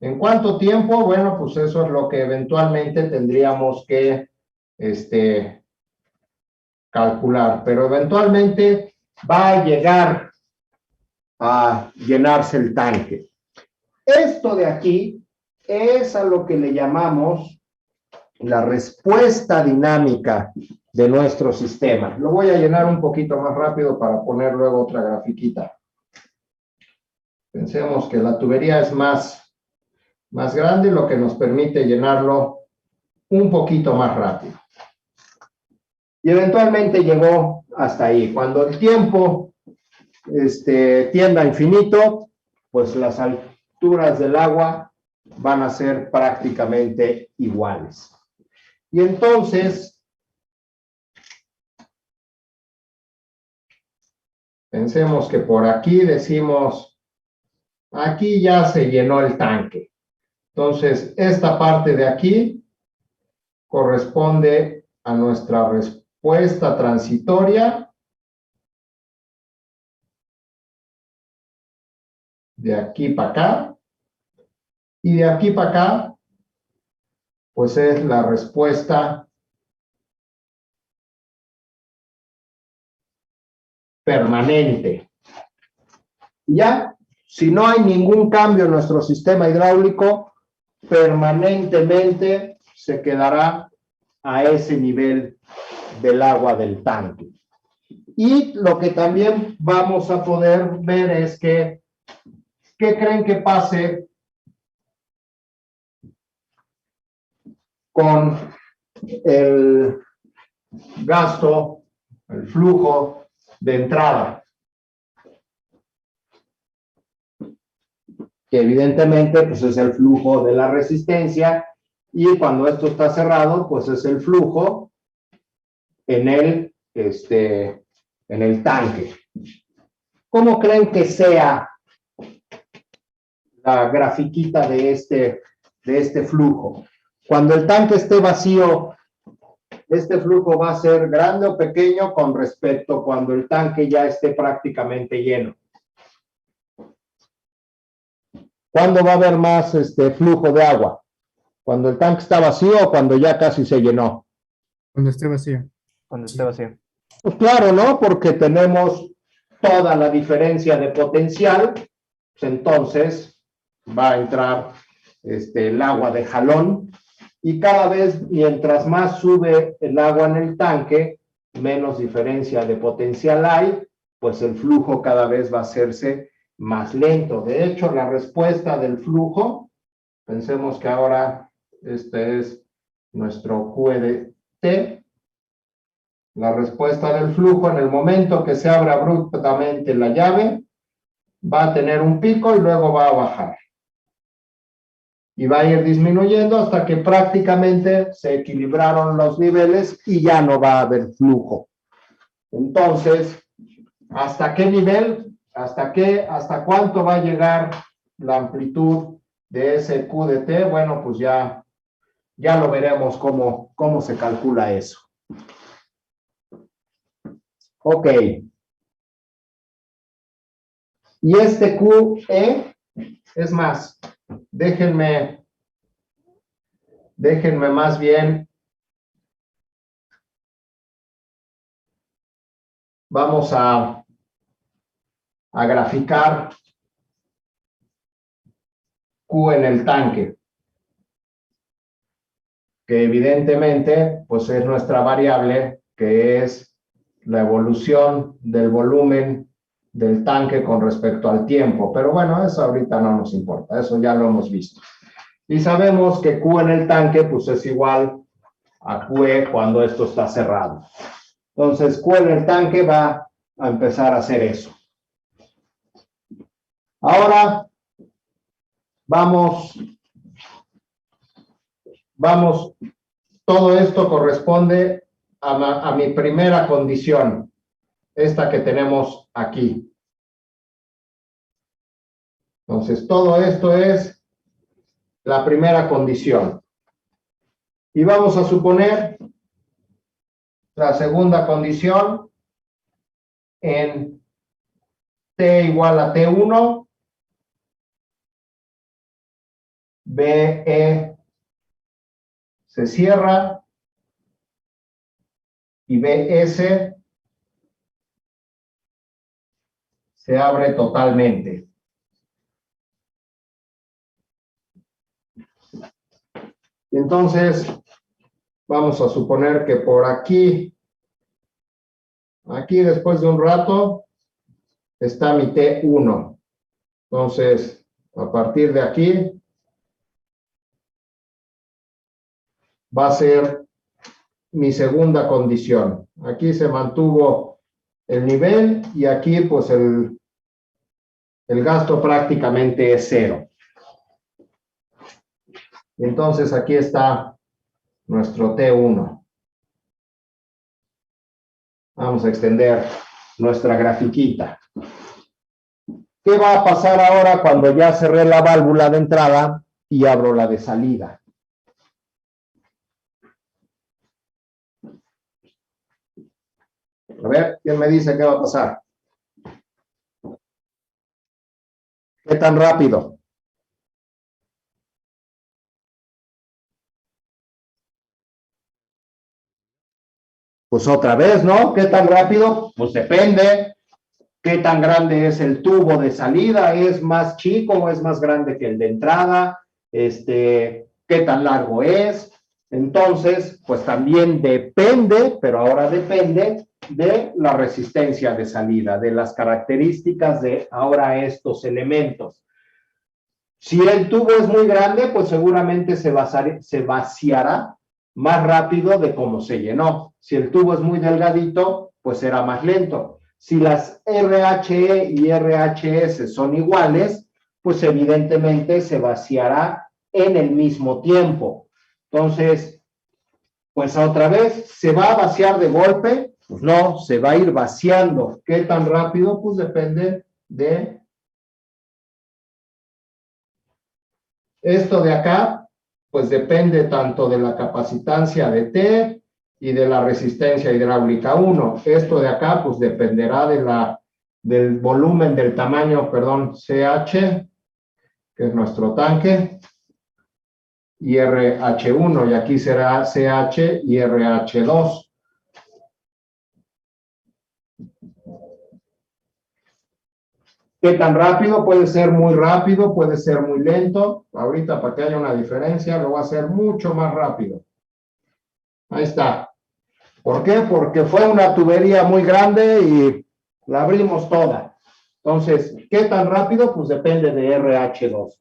¿En cuánto tiempo? Bueno, pues eso es lo que eventualmente tendríamos que calcular, pero eventualmente va a llegar a llenarse el tanque. Esto de aquí es a lo que le llamamos la respuesta dinámica de nuestro sistema. Lo voy a llenar un poquito más rápido para poner luego otra grafiquita. Pensemos que la tubería es más grande, lo que nos permite llenarlo un poquito más rápido. Y eventualmente llegó hasta ahí. Cuando el tiempo tienda a infinito, pues las alturas del agua van a ser prácticamente iguales. Y entonces, pensemos que por aquí decimos, aquí ya se llenó el tanque. Entonces, esta parte de aquí corresponde a nuestra respuesta transitoria de aquí para acá. Y de aquí para acá, pues es la respuesta permanente. Y ya, si no hay ningún cambio en nuestro sistema hidráulico, permanentemente se quedará a ese nivel del agua del tanque. Y lo que también vamos a poder ver es que, ¿qué creen que pase con el gasto, el flujo de entrada? Que evidentemente pues es el flujo de la resistencia, y cuando esto está cerrado, pues es el flujo en el tanque. ¿Cómo creen que sea la grafiquita de este flujo? Cuando el tanque esté vacío, ¿este flujo va a ser grande o pequeño con respecto a cuando el tanque ya esté prácticamente lleno? ¿Cuándo va a haber más flujo de agua? ¿Cuando el tanque está vacío o cuando ya casi se llenó? Cuando esté vacío. Cuando esté vacío. Pues claro, ¿no? Porque tenemos toda la diferencia de potencial, pues entonces va a entrar el agua de jalón, y cada vez mientras más sube el agua en el tanque, menos diferencia de potencial hay, pues el flujo cada vez va a hacerse más lento. De hecho, la respuesta del flujo, pensemos que ahora este es nuestro Q de T. La respuesta del flujo en el momento que se abra abruptamente la llave, va a tener un pico y luego va a bajar. Y va a ir disminuyendo hasta que prácticamente se equilibraron los niveles y ya no va a haber flujo. Entonces, ¿hasta qué nivel? ¿Hasta cuánto va a llegar la amplitud de ese Q de T? Bueno, pues ya lo veremos cómo se calcula eso. Ok. Y este QE, es más, déjenme más bien, vamos a graficar Q en el tanque, que evidentemente pues es nuestra variable, que es la evolución del volumen del tanque con respecto al tiempo. Pero bueno, eso ahorita no nos importa, eso ya lo hemos visto. Y sabemos que Q en el tanque pues es igual a QE cuando esto está cerrado. Entonces, Q en el tanque va a empezar a hacer eso. Ahora, vamos, todo esto corresponde a mi primera condición, esta que tenemos aquí. Entonces, todo esto es la primera condición. Y vamos a suponer la segunda condición en T igual a T1, BE se cierra y BS se abre totalmente. Entonces, vamos a suponer que por aquí después de un rato, está mi T1. Entonces, a partir de aquí, va a ser mi segunda condición. Aquí se mantuvo el nivel y aquí pues el gasto prácticamente es cero. Entonces aquí está nuestro T1. Vamos a extender nuestra grafiquita. ¿Qué va a pasar ahora cuando ya cerré la válvula de entrada y abro la de salida? A ver, ¿quién me dice qué va a pasar? ¿Qué tan rápido? Pues otra vez, ¿no? ¿Qué tan rápido? Pues depende. ¿Qué tan grande es el tubo de salida? ¿Es más chico o es más grande que el de entrada? ¿Qué tan largo es? Entonces, pues también depende, pero ahora depende de la resistencia de salida, de las características de ahora estos elementos. Si el tubo es muy grande, pues seguramente se vaciará más rápido de cómo se llenó. Si el tubo es muy delgadito, pues será más lento. Si las RHE y RHS son iguales, pues evidentemente se vaciará en el mismo tiempo. Entonces, pues otra vez, ¿se va a vaciar de golpe? Pues no, se va a ir vaciando. ¿Qué tan rápido? Pues depende de esto de acá, pues depende tanto de la capacitancia de T y de la resistencia hidráulica 1. Esto de acá, pues dependerá del volumen, del tamaño, perdón, CH, que es nuestro tanque, y RH1, y aquí será CH y RH2. ¿Qué tan rápido? Puede ser muy rápido, puede ser muy lento. Ahorita, para que haya una diferencia, lo va a hacer mucho más rápido. Ahí está. ¿Por qué? Porque fue una tubería muy grande y la abrimos toda. Entonces, ¿qué tan rápido? Pues depende de RH2.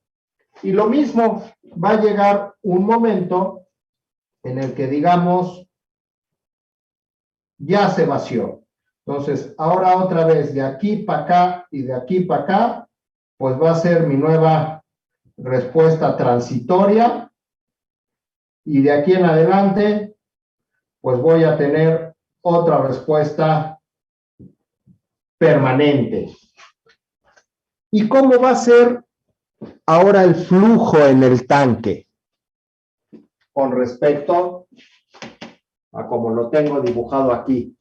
Y lo mismo, va a llegar un momento en el que, digamos, ya se vació. Entonces, ahora otra vez, de aquí para acá y de aquí para acá, pues va a ser mi nueva respuesta transitoria. Y de aquí en adelante, pues voy a tener otra respuesta permanente. ¿Y cómo va a ser ahora el flujo en el tanque? Con respecto a como lo tengo dibujado aquí.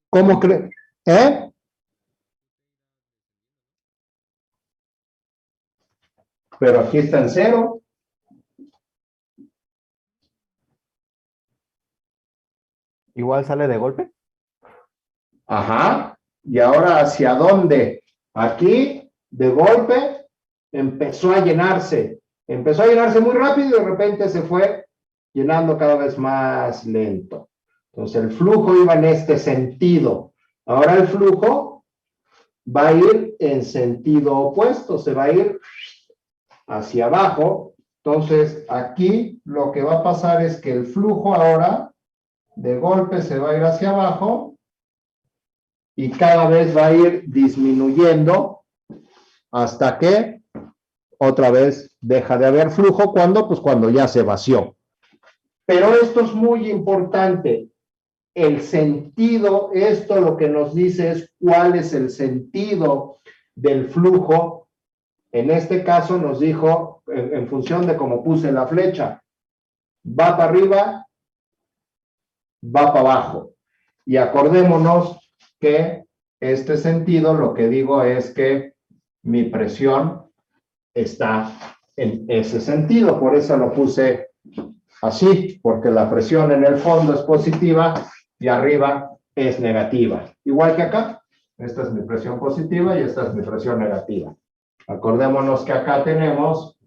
¿Cómo cree? ¿Eh? Pero aquí está en cero. Igual sale de golpe. Ajá. ¿Y ahora hacia dónde? Aquí, de golpe, empezó a llenarse. Empezó a llenarse muy rápido y de repente se fue llenando cada vez más lento. Entonces el flujo iba en este sentido. Ahora el flujo va a ir en sentido opuesto, se va a ir hacia abajo. Entonces aquí lo que va a pasar es que el flujo ahora de golpe se va a ir hacia abajo y cada vez va a ir disminuyendo hasta que otra vez deja de haber flujo. ¿Cuándo? Pues cuando ya se vació. Pero esto es muy importante. El sentido, esto lo que nos dice es cuál es el sentido del flujo. En este caso nos dijo, en función de cómo puse la flecha, va para arriba, va para abajo. Y acordémonos que este sentido, lo que digo es que mi presión está en ese sentido. Por eso lo puse así, porque la presión en el fondo es positiva y arriba es negativa. Igual que acá, esta es mi presión positiva y esta es mi presión negativa. Acordémonos que acá tenemos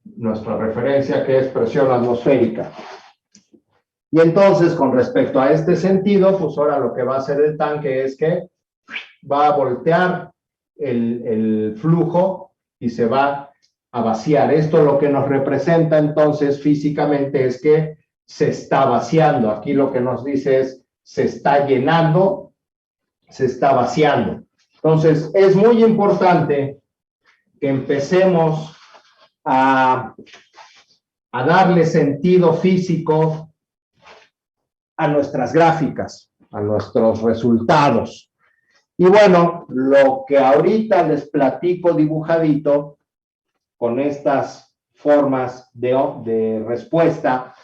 nuestra referencia que es presión atmosférica. Y entonces, con respecto a este sentido, pues ahora lo que va a hacer el tanque es que va a voltear el flujo y se va a vaciar. Esto lo que nos representa entonces físicamente es que se está vaciando. Aquí lo que nos dice es se está llenando, se está vaciando. Entonces, es muy importante que empecemos a darle sentido físico a nuestras gráficas, a nuestros resultados. Y bueno, lo que ahorita les platico dibujadito con estas formas de respuesta,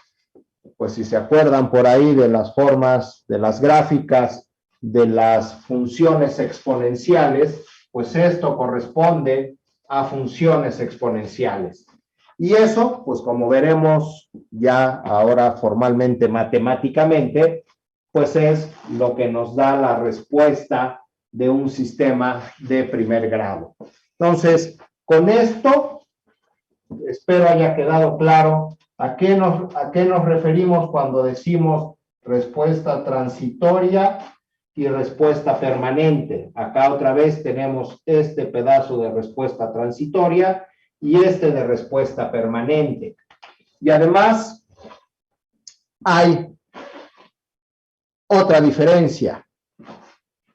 pues si se acuerdan por ahí de las formas, de las gráficas, de las funciones exponenciales, pues esto corresponde a funciones exponenciales. Y eso, pues como veremos ya ahora formalmente matemáticamente, pues es lo que nos da la respuesta de un sistema de primer grado. Entonces, con esto, espero haya quedado claro a qué nos referimos cuando decimos respuesta transitoria y respuesta permanente. Acá otra vez tenemos este pedazo de respuesta transitoria y este de respuesta permanente. Y además, hay otra diferencia.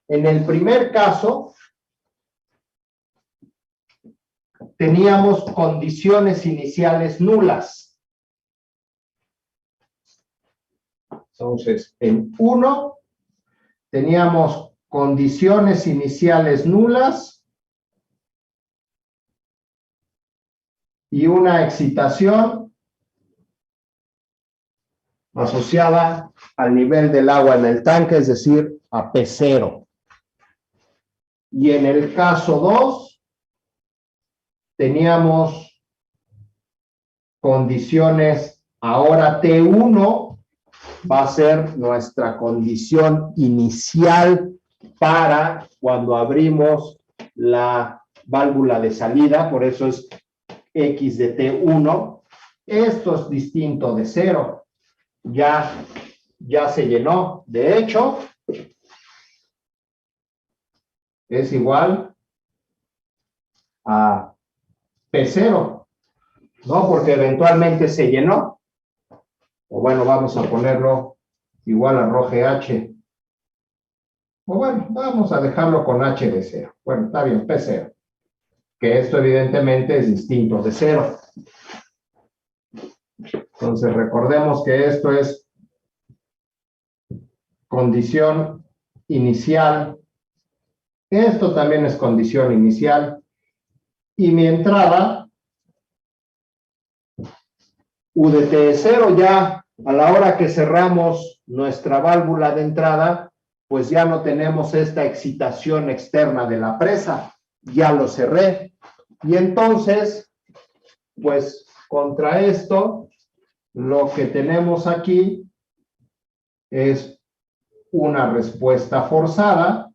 En el primer caso, teníamos condiciones iniciales nulas. Entonces, en 1 teníamos condiciones iniciales nulas y una excitación asociada al nivel del agua en el tanque, es decir, a P0. Y en el caso 2, teníamos condiciones, ahora T1 va a ser nuestra condición inicial para cuando abrimos la válvula de salida, por eso es X de T1. Esto es distinto de 0. Ya se llenó. De hecho, es igual a P0, ¿no? Porque eventualmente se llenó. O bueno, vamos a ponerlo igual a rho GH. O bueno, vamos a dejarlo con H de 0. Bueno, está bien, P0. Que esto evidentemente es distinto de 0. Entonces recordemos que esto es condición inicial. Esto también es condición inicial. Y mi entrada, U de T es 0, ya a la hora que cerramos nuestra válvula de entrada, pues ya no tenemos esta excitación externa de la presa. Ya lo cerré. Y entonces, pues contra esto, lo que tenemos aquí es una respuesta forzada.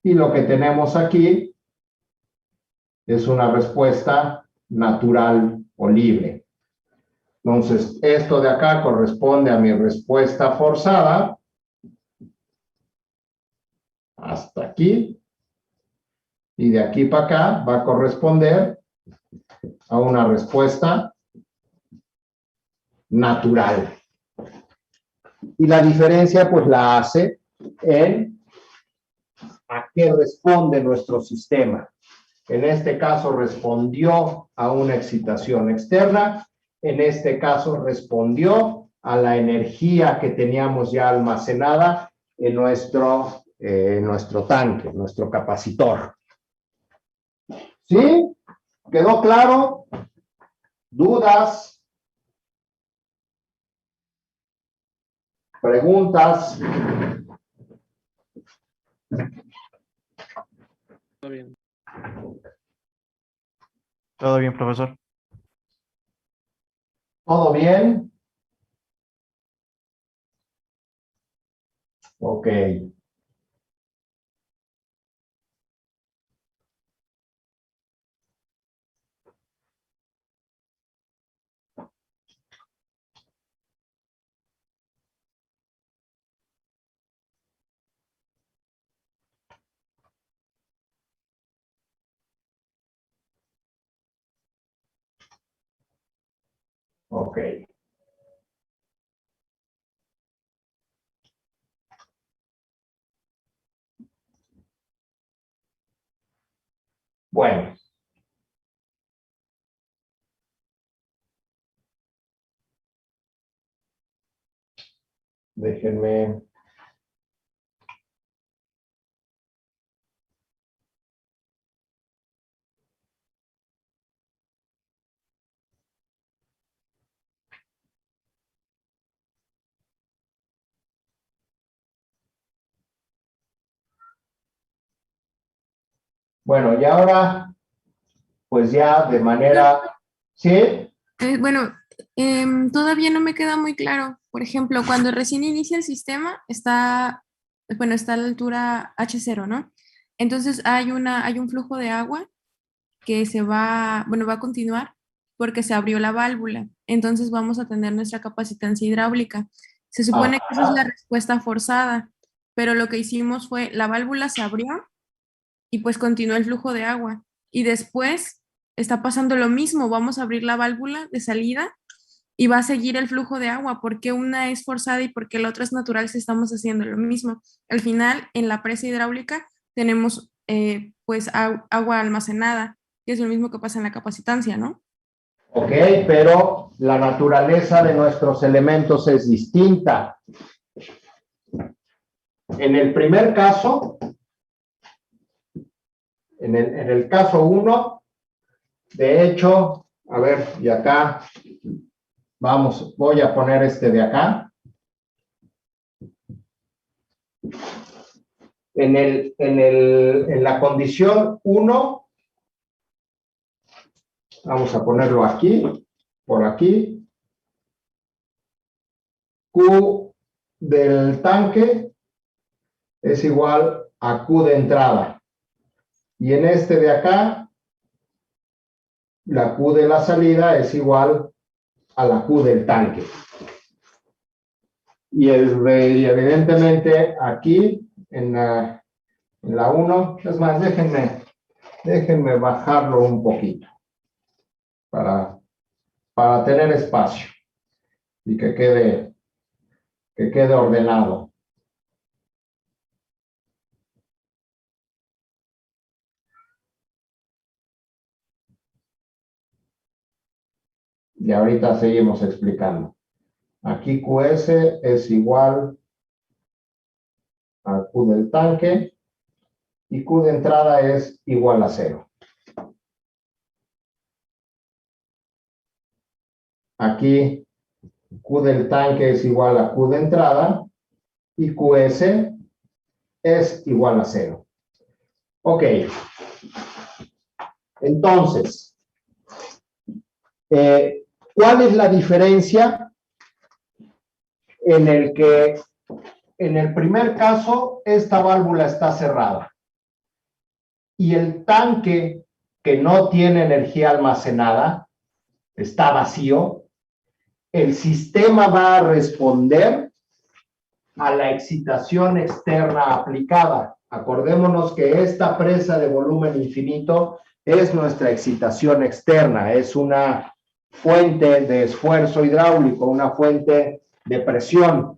Y lo que tenemos aquí es una respuesta natural o libre. Entonces, esto de acá corresponde a mi respuesta forzada. Hasta aquí. Y de aquí para acá va a corresponder a una respuesta natural. Y la diferencia, pues, la hace en a qué responde nuestro sistema. En este caso respondió a una excitación externa. En este caso respondió a la energía que teníamos ya almacenada en nuestro tanque, nuestro capacitor. ¿Sí? ¿Quedó claro? ¿Dudas? ¿Preguntas? Todo bien. Todo bien, profesor. ¿Todo bien? Ok. Ok. Bueno. Déjenme. Bueno, y ahora, pues ya de manera, ¿sí? Bueno, todavía no me queda muy claro. Por ejemplo, cuando recién inicia el sistema, está a la altura H0, ¿no? Entonces hay un flujo de agua que va a continuar porque se abrió la válvula. Entonces vamos a tener nuestra capacitancia hidráulica. Se supone que esa es la respuesta forzada, pero lo que hicimos fue la válvula se abrió y pues continuó el flujo de agua. Y después está pasando lo mismo, vamos a abrir la válvula de salida y va a seguir el flujo de agua, porque una es forzada y porque la otra es natural si estamos haciendo lo mismo. Al final, en la presa hidráulica tenemos agua almacenada, que es lo mismo que pasa en la capacitancia, ¿no? Ok, pero la naturaleza de nuestros elementos es distinta. En el primer caso, en el caso 1, de hecho, a ver, y acá, voy a poner este de acá. En la condición 1, vamos a ponerlo aquí, por aquí. Q del tanque es igual a Q de entrada. Y en este de acá, la Q de la salida es igual a la Q del tanque. Y evidentemente aquí en la 1, es más, déjenme bajarlo un poquito para tener espacio y que quede ordenado. Y ahorita seguimos explicando. Aquí QS es igual a Q del tanque y Q de entrada es igual a 0. Aquí Q del tanque es igual a Q de entrada y QS es igual a 0. Ok. Entonces, ¿cuál es la diferencia en el que en el primer caso esta válvula está cerrada y el tanque que no tiene energía almacenada está vacío? El sistema va a responder a la excitación externa aplicada. Acordémonos que esta presa de volumen infinito es nuestra excitación externa, es una fuente de esfuerzo hidráulico, una fuente de presión,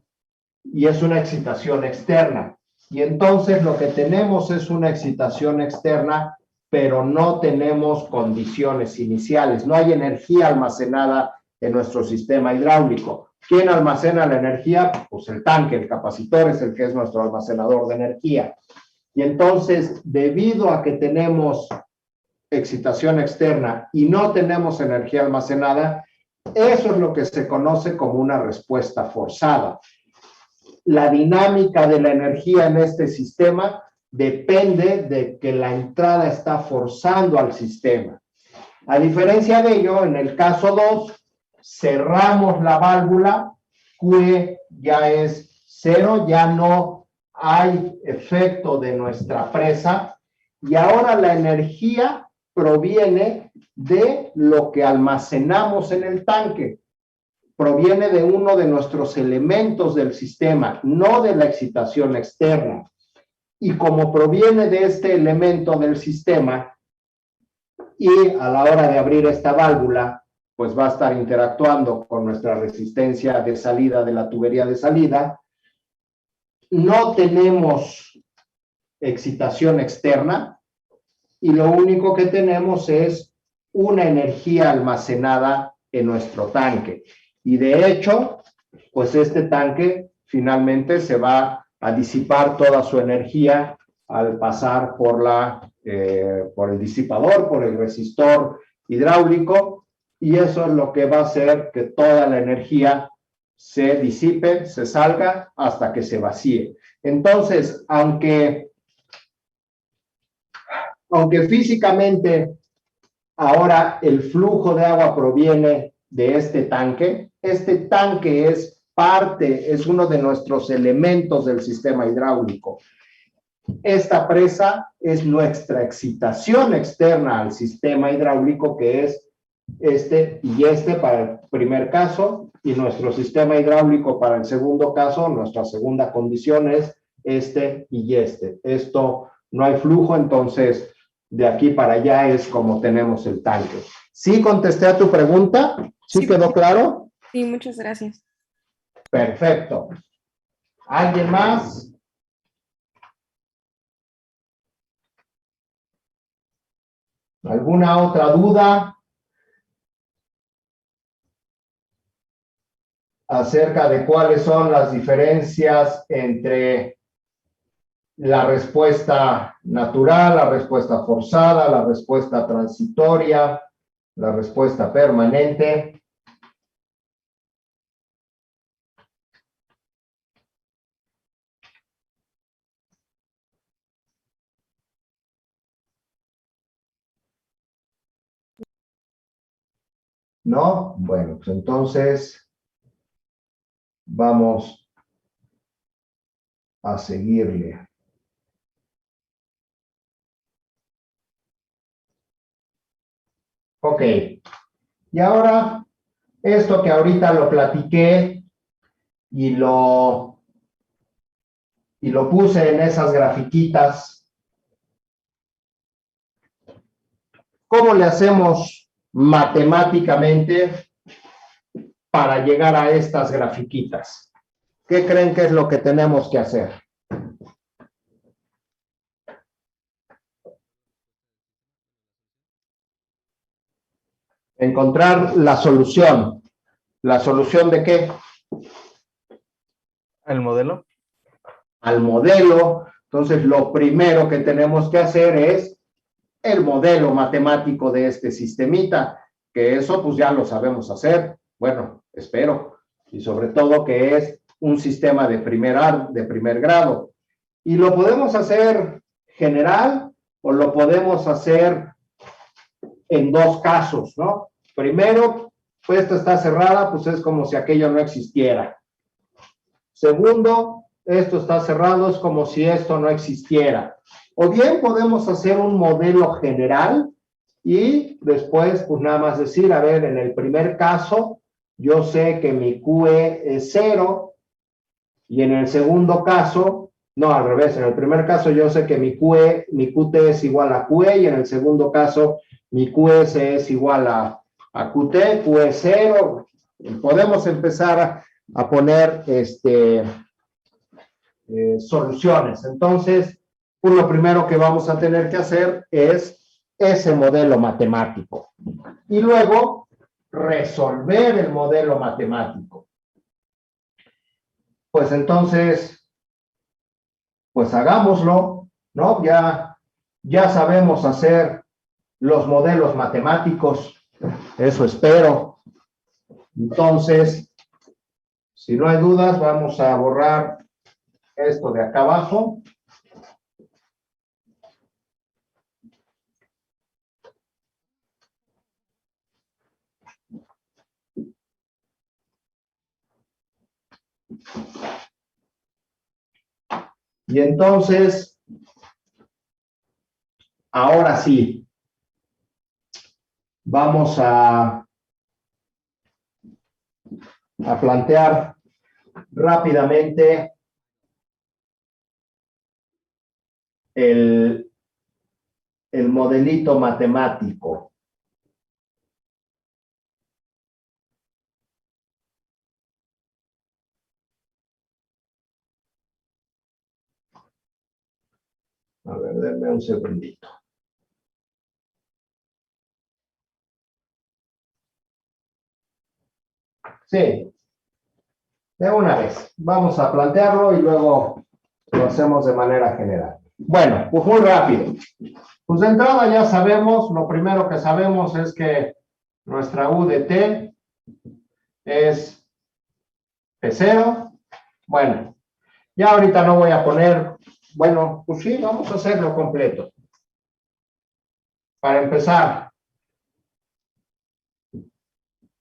y es una excitación externa. Y entonces lo que tenemos es una excitación externa, pero no tenemos condiciones iniciales, no hay energía almacenada en nuestro sistema hidráulico. ¿Quién almacena la energía? Pues el tanque, el capacitor es el que es nuestro almacenador de energía. Y entonces, debido a que tenemos excitación externa y no tenemos energía almacenada, eso es lo que se conoce como una respuesta forzada. La dinámica de la energía en este sistema depende de que la entrada está forzando al sistema. A diferencia de ello, en el caso 2, cerramos la válvula, Q ya es 0, ya no hay efecto de nuestra presa, y ahora la energía proviene de lo que almacenamos en el tanque, proviene de uno de nuestros elementos del sistema, no de la excitación externa. Y como proviene de este elemento del sistema, y a la hora de abrir esta válvula, pues va a estar interactuando con nuestra resistencia de salida de la tubería de salida, no tenemos excitación externa y lo único que tenemos es una energía almacenada en nuestro tanque. Y de hecho, pues este tanque finalmente se va a disipar toda su energía al pasar por el disipador, por el resistor hidráulico, y eso es lo que va a hacer que toda la energía se disipe, se salga hasta que se vacíe. Entonces, aunque físicamente ahora el flujo de agua proviene de este tanque es uno de nuestros elementos del sistema hidráulico. Esta presa es nuestra excitación externa al sistema hidráulico, que es este y este para el primer caso, y nuestro sistema hidráulico para el segundo caso, nuestra segunda condición es este y este. Esto no hay flujo, entonces de aquí para allá es como tenemos el tanque. ¿Sí contesté a tu pregunta? ¿Sí, Sí. quedó claro? Sí, muchas gracias. Perfecto. ¿Alguien más? ¿Alguna otra duda acerca de cuáles son las diferencias entre la respuesta natural, la respuesta forzada, la respuesta transitoria, la respuesta permanente? ¿No? Bueno, pues entonces vamos a seguirle. Ok. Y ahora, esto que ahorita lo platiqué y lo puse en esas grafiquitas, ¿cómo le hacemos matemáticamente para llegar a estas grafiquitas? ¿Qué creen que es lo que tenemos que hacer? Encontrar la solución. ¿La solución de qué? ¿El modelo? Al modelo. Entonces, lo primero que tenemos que hacer es el modelo matemático de este sistemita, que eso pues ya lo sabemos hacer. Bueno, espero. Y sobre todo que es un sistema de primer grado. Y lo podemos hacer general o lo podemos hacer en dos casos, ¿no? Primero, pues esta está cerrada, pues es como si aquello no existiera. Segundo, esto está cerrado, es como si esto no existiera. O bien podemos hacer un modelo general y después, pues nada más decir, a ver, en el primer caso, yo sé que mi QE es 0 y en el segundo caso, no, al revés, en el primer caso yo sé que mi QT es igual a QE y en el segundo caso mi QS es igual a QT, QE 0. Podemos empezar a poner soluciones. Entonces, pues lo primero que vamos a tener que hacer es ese modelo matemático. Y luego, resolver el modelo matemático. Pues entonces, pues hagámoslo, ¿no? Ya sabemos hacer los modelos matemáticos, eso espero. Entonces, si no hay dudas, vamos a borrar esto de acá abajo. Y entonces, ahora sí, vamos a plantear rápidamente el modelito matemático. A ver, denme un segundito. Sí, de una vez. Vamos a plantearlo y luego lo hacemos de manera general. Bueno, pues muy rápido. Pues de entrada ya sabemos, lo primero que sabemos es que nuestra U de T es P0. Bueno, ya ahorita no voy a poner, bueno, pues sí, vamos a hacerlo completo. Para empezar,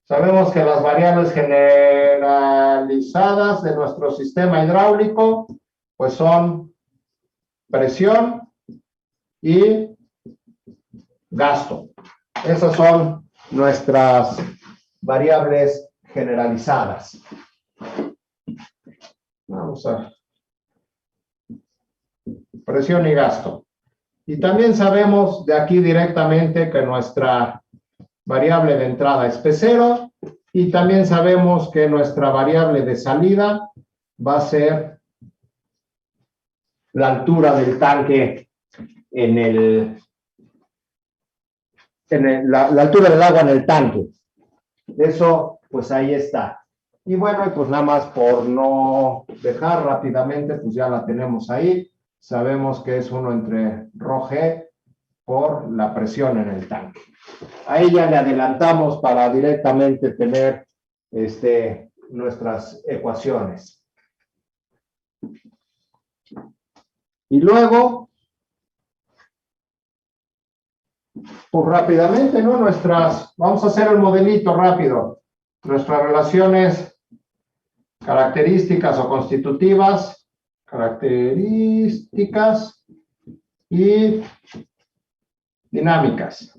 sabemos que las variables generalizadas de nuestro sistema hidráulico, pues son presión y gasto. Esas son nuestras variables generalizadas. Vamos a presión y gasto. Y también sabemos de aquí directamente que nuestra variable de entrada es P0 y también sabemos que nuestra variable de salida va a ser la altura del tanque la altura del agua en el tanque. Eso, pues ahí está. Y bueno, pues nada más por no dejar rápidamente, pues ya la tenemos ahí. Sabemos que es 1 entre ρg por la presión en el tanque. Ahí ya le adelantamos para directamente tener nuestras ecuaciones. Y luego, pues rápidamente, ¿no? Vamos a hacer el modelito rápido. Nuestras relaciones características o constitutivas, características y dinámicas.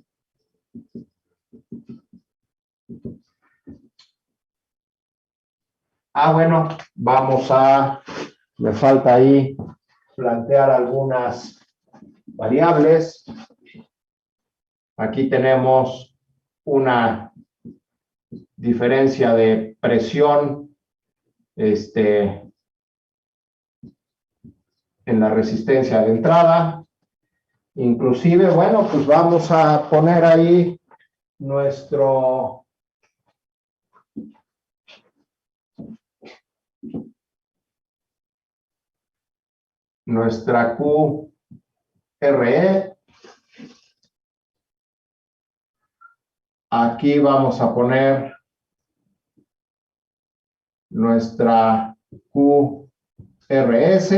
Bueno, me falta ahí plantear algunas variables. Aquí tenemos una diferencia de presión en la resistencia de entrada. Inclusive, bueno, pues vamos a poner ahí nuestra QRE. Aquí vamos a poner nuestra QRS.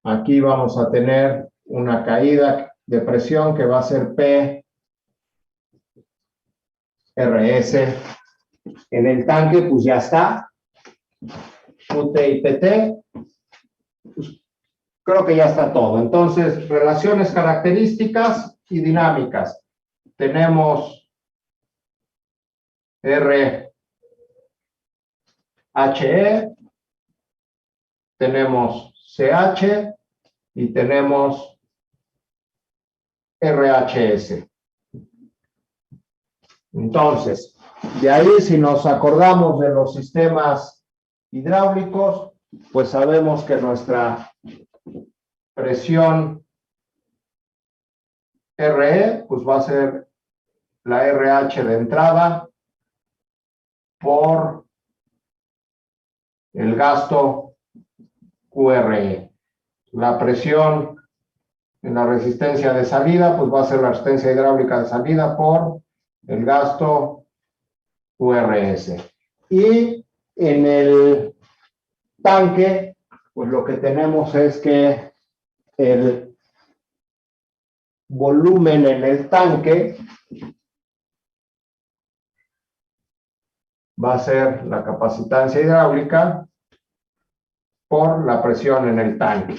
Aquí vamos a tener una caída de presión que va a ser PRS. En el tanque, pues ya está. QT y PT. Pues, creo que ya está todo. Entonces, relaciones características y dinámicas. Tenemos RHE, tenemos CH y tenemos RHS. Entonces, de ahí, si nos acordamos de los sistemas hidráulicos, pues sabemos que nuestra presión RE, pues va a ser la RH de entrada por el gasto QRE. La presión en la resistencia de salida, pues va a ser la resistencia hidráulica de salida por el gasto QRS. Y en el tanque, pues lo que tenemos es que el volumen en el tanque va a ser la capacitancia hidráulica por la presión en el tanque.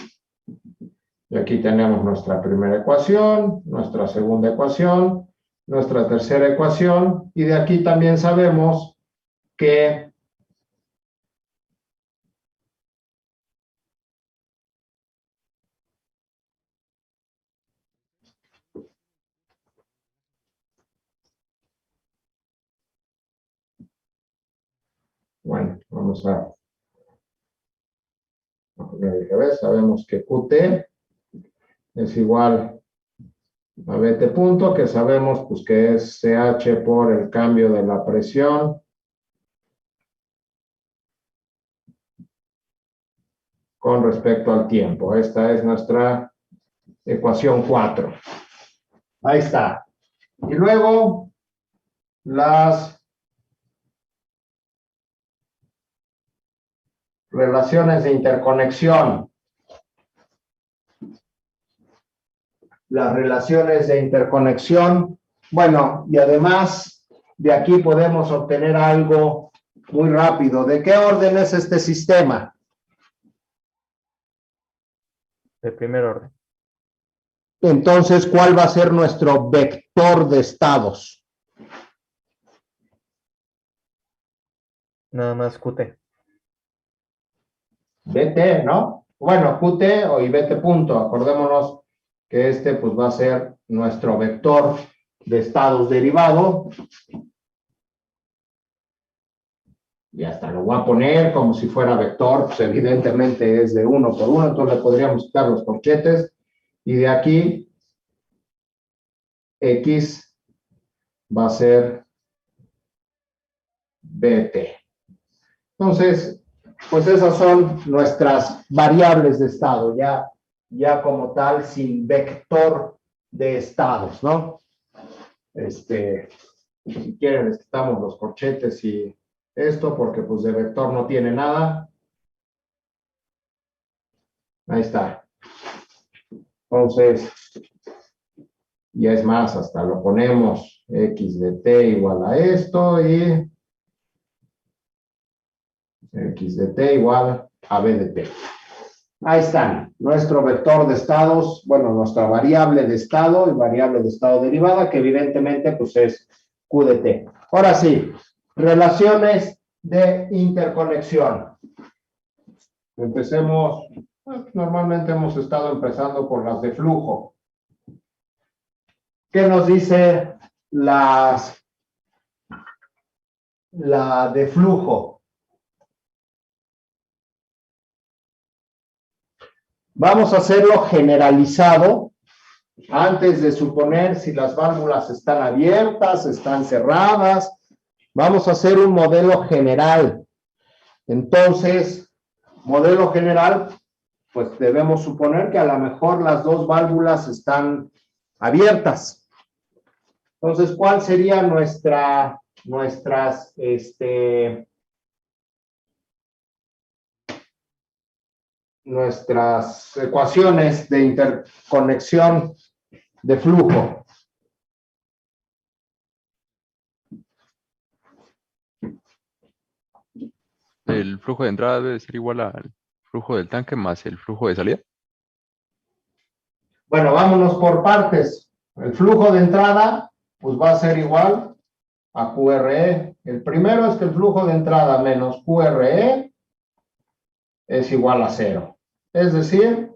Y aquí tenemos nuestra primera ecuación, nuestra segunda ecuación, nuestra tercera ecuación, y de aquí también sabemos que bueno, vamos a poner al revés. Sabemos que QT es igual a BT punto, que sabemos pues que es CH por el cambio de la presión con respecto al tiempo. Esta es nuestra ecuación 4. Ahí está. Y luego las relaciones de interconexión. Las relaciones de interconexión. Bueno, y además de aquí podemos obtener algo muy rápido. ¿De qué orden es este sistema? De primer orden. Entonces, ¿cuál va a ser nuestro vector de estados? Nada más QT. BT, ¿no? Bueno, QT y BT punto. Acordémonos que este pues va a ser nuestro vector de estados derivado. Y hasta lo voy a poner como si fuera vector, pues evidentemente es de 1 por 1, entonces le podríamos quitar los corchetes. Y de aquí, X va a ser BT. Entonces, pues esas son nuestras variables de estado, ya como tal, sin vector de estados, ¿no? Si quieren, les quitamos los corchetes y esto, porque pues de vector no tiene nada. Ahí está. Entonces, ya es más, hasta lo ponemos X de T igual a esto y X de T igual a B de T. Ahí están, nuestro vector de estados, bueno, nuestra variable de estado y variable de estado derivada, que evidentemente pues es Q de T. Ahora sí, relaciones de interconexión. Empecemos, normalmente hemos estado empezando por las de flujo. ¿Qué nos dice la de flujo? Vamos a hacerlo generalizado antes de suponer si las válvulas están abiertas, están cerradas. Vamos a hacer un modelo general. Entonces, modelo general, pues debemos suponer que a lo mejor las dos válvulas están abiertas. Entonces, ¿cuál sería nuestras ecuaciones de interconexión de flujo? El flujo de entrada debe ser igual al flujo del tanque más el flujo de salida. Bueno, vámonos por partes. El flujo de entrada, pues va a ser igual a QRE. El primero es que el flujo de entrada menos QRE es igual a 0. Es decir,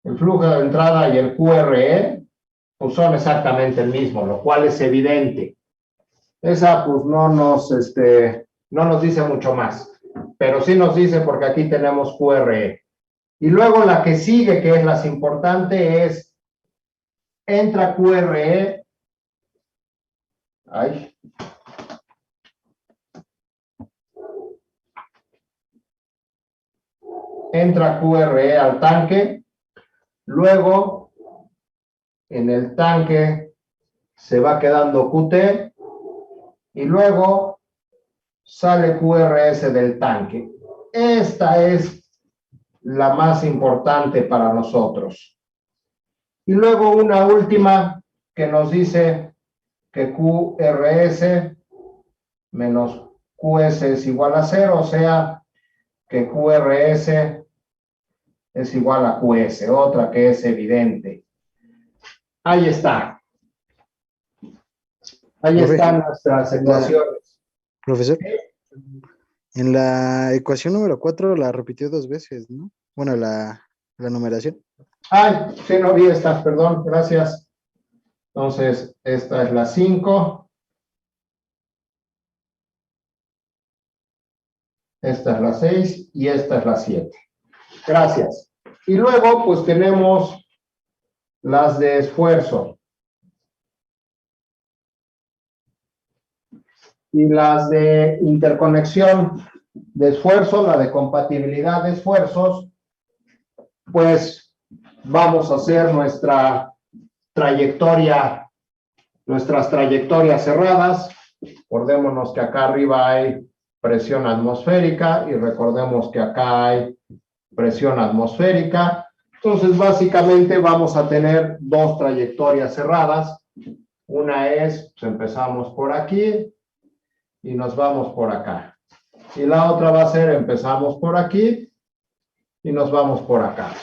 el flujo de entrada y el QRE pues son exactamente el mismo, lo cual es evidente. Esa pues no nos dice mucho más, pero sí nos dice porque aquí tenemos QRE. Y luego la que sigue, que es la importante, es entra QRE. Ay. Entra QRE al tanque. Luego, en el tanque se va quedando QT. Y luego sale QRS del tanque. Esta es la más importante para nosotros. Y luego una última que nos dice que QRS menos QS es igual a 0, o sea que QRS es igual a QS, otra que es evidente. Ahí está. Ahí están nuestras ecuaciones. Profesor, en la ecuación número 4 la repitió 2 veces, ¿no? Bueno, la numeración. Ay, sí, no vi estas, perdón, gracias. Entonces, esta es la 5. Esta es la 6 y esta es la 7. Gracias. Y luego, pues tenemos las de esfuerzo. Y las de interconexión de esfuerzo, la de compatibilidad de esfuerzos, pues vamos a hacer nuestras trayectorias cerradas. Recordémonos que acá arriba hay presión atmosférica y recordemos que acá hay presión atmosférica. Entonces, básicamente vamos a tener dos trayectorias cerradas. Una es, pues empezamos por aquí y nos vamos por acá. Y la otra va a ser, empezamos por aquí y nos vamos por acá.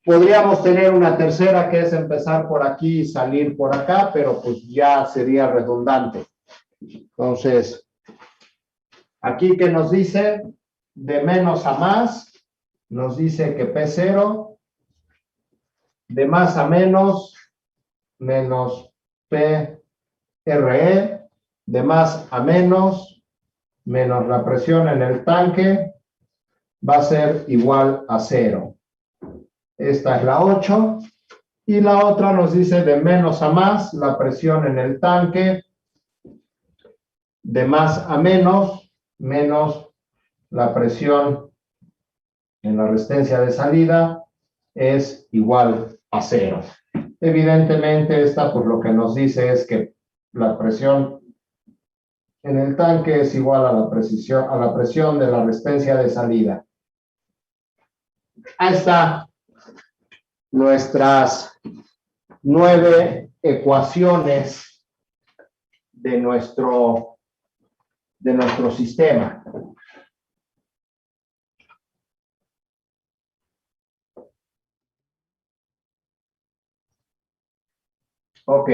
Podríamos tener una tercera que es empezar por aquí y salir por acá, pero pues ya sería redundante. Entonces, aquí que nos dice de menos a más, nos dice que P0, de más a menos PRE, de más a menos la presión en el tanque va a ser igual a 0. Esta es la 8. Y la otra nos dice de menos a más la presión en el tanque, de más a menos la presión en la resistencia de salida es igual a 0. Evidentemente esta pues lo que nos dice es que la presión en el tanque es igual a la presión de la resistencia de salida. Ahí está nuestras 9 ecuaciones de nuestro de nuestro sistema. Ok.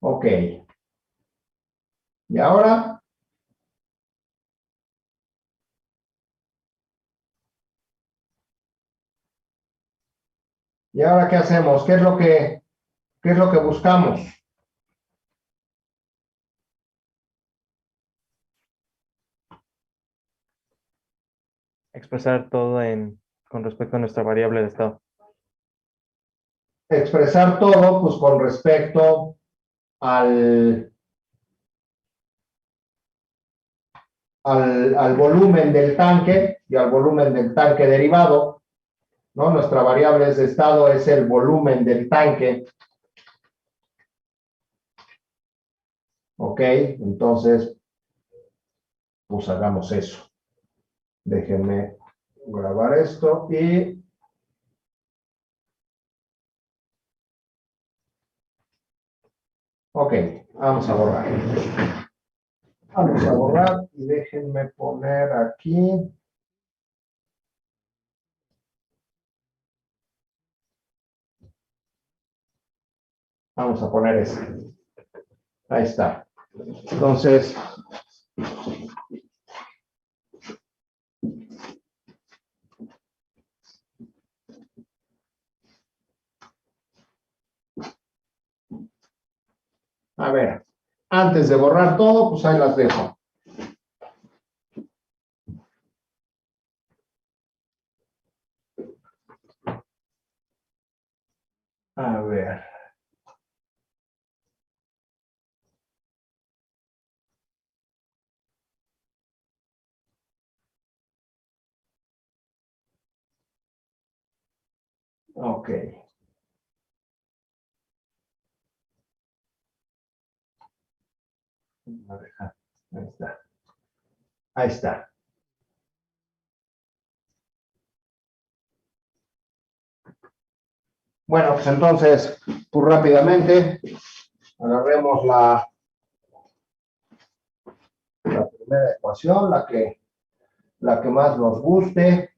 Ok. Y ahora, ¿qué hacemos? ¿Qué es lo que buscamos? Expresar todo con respecto a nuestra variable de estado. Expresar todo, pues, con respecto al volumen del tanque y al volumen del tanque derivado, ¿no? Nuestra variable de estado es el volumen del tanque. Ok, entonces, pues hagamos eso. Déjenme grabar esto y ok, vamos a borrar. Vamos a borrar y déjenme poner aquí. Vamos a poner eso. Ahí está. Entonces, a ver, antes de borrar todo, pues ahí las dejo. A ver. Ok. Ahí está. Ahí está. Bueno, pues entonces, pues rápidamente, agarremos la primera ecuación, la que más nos guste.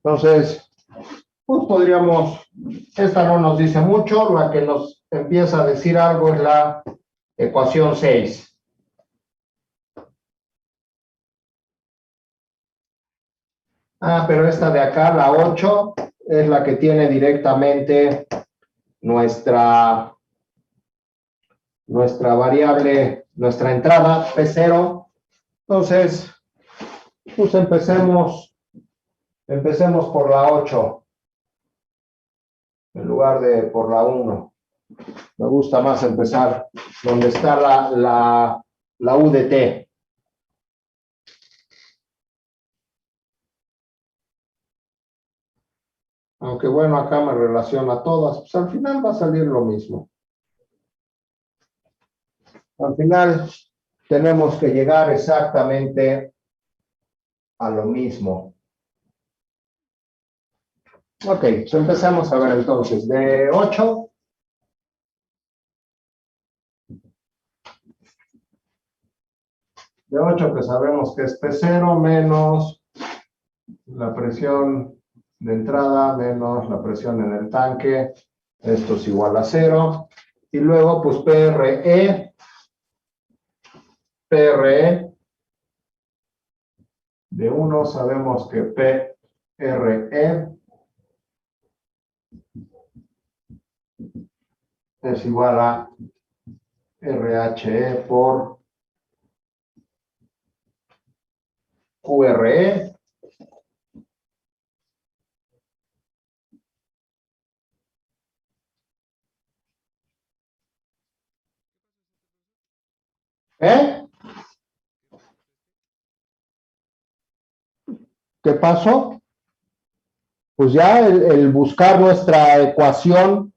Entonces, pues podríamos, esta no nos dice mucho, la que nos empieza a decir algo es la ecuación 6. Ah, pero esta de acá, la 8, es la que tiene directamente nuestra variable, nuestra entrada P0. Entonces, pues empecemos por la 8 en lugar de por la 1. Me gusta más empezar donde está la U de T. Aunque bueno, acá me relaciona todas, pues al final va a salir lo mismo. Al final tenemos que llegar exactamente a lo mismo. Ok, pues empezamos a ver entonces. De 8. De 8 que sabemos que es P0 menos la presión de entrada menos la presión en el tanque. Esto es igual a 0. Y luego, pues PRE de 1 sabemos que PRE es igual a RHE por QRE. ¿Qué pasó? Pues ya el buscar nuestra ecuación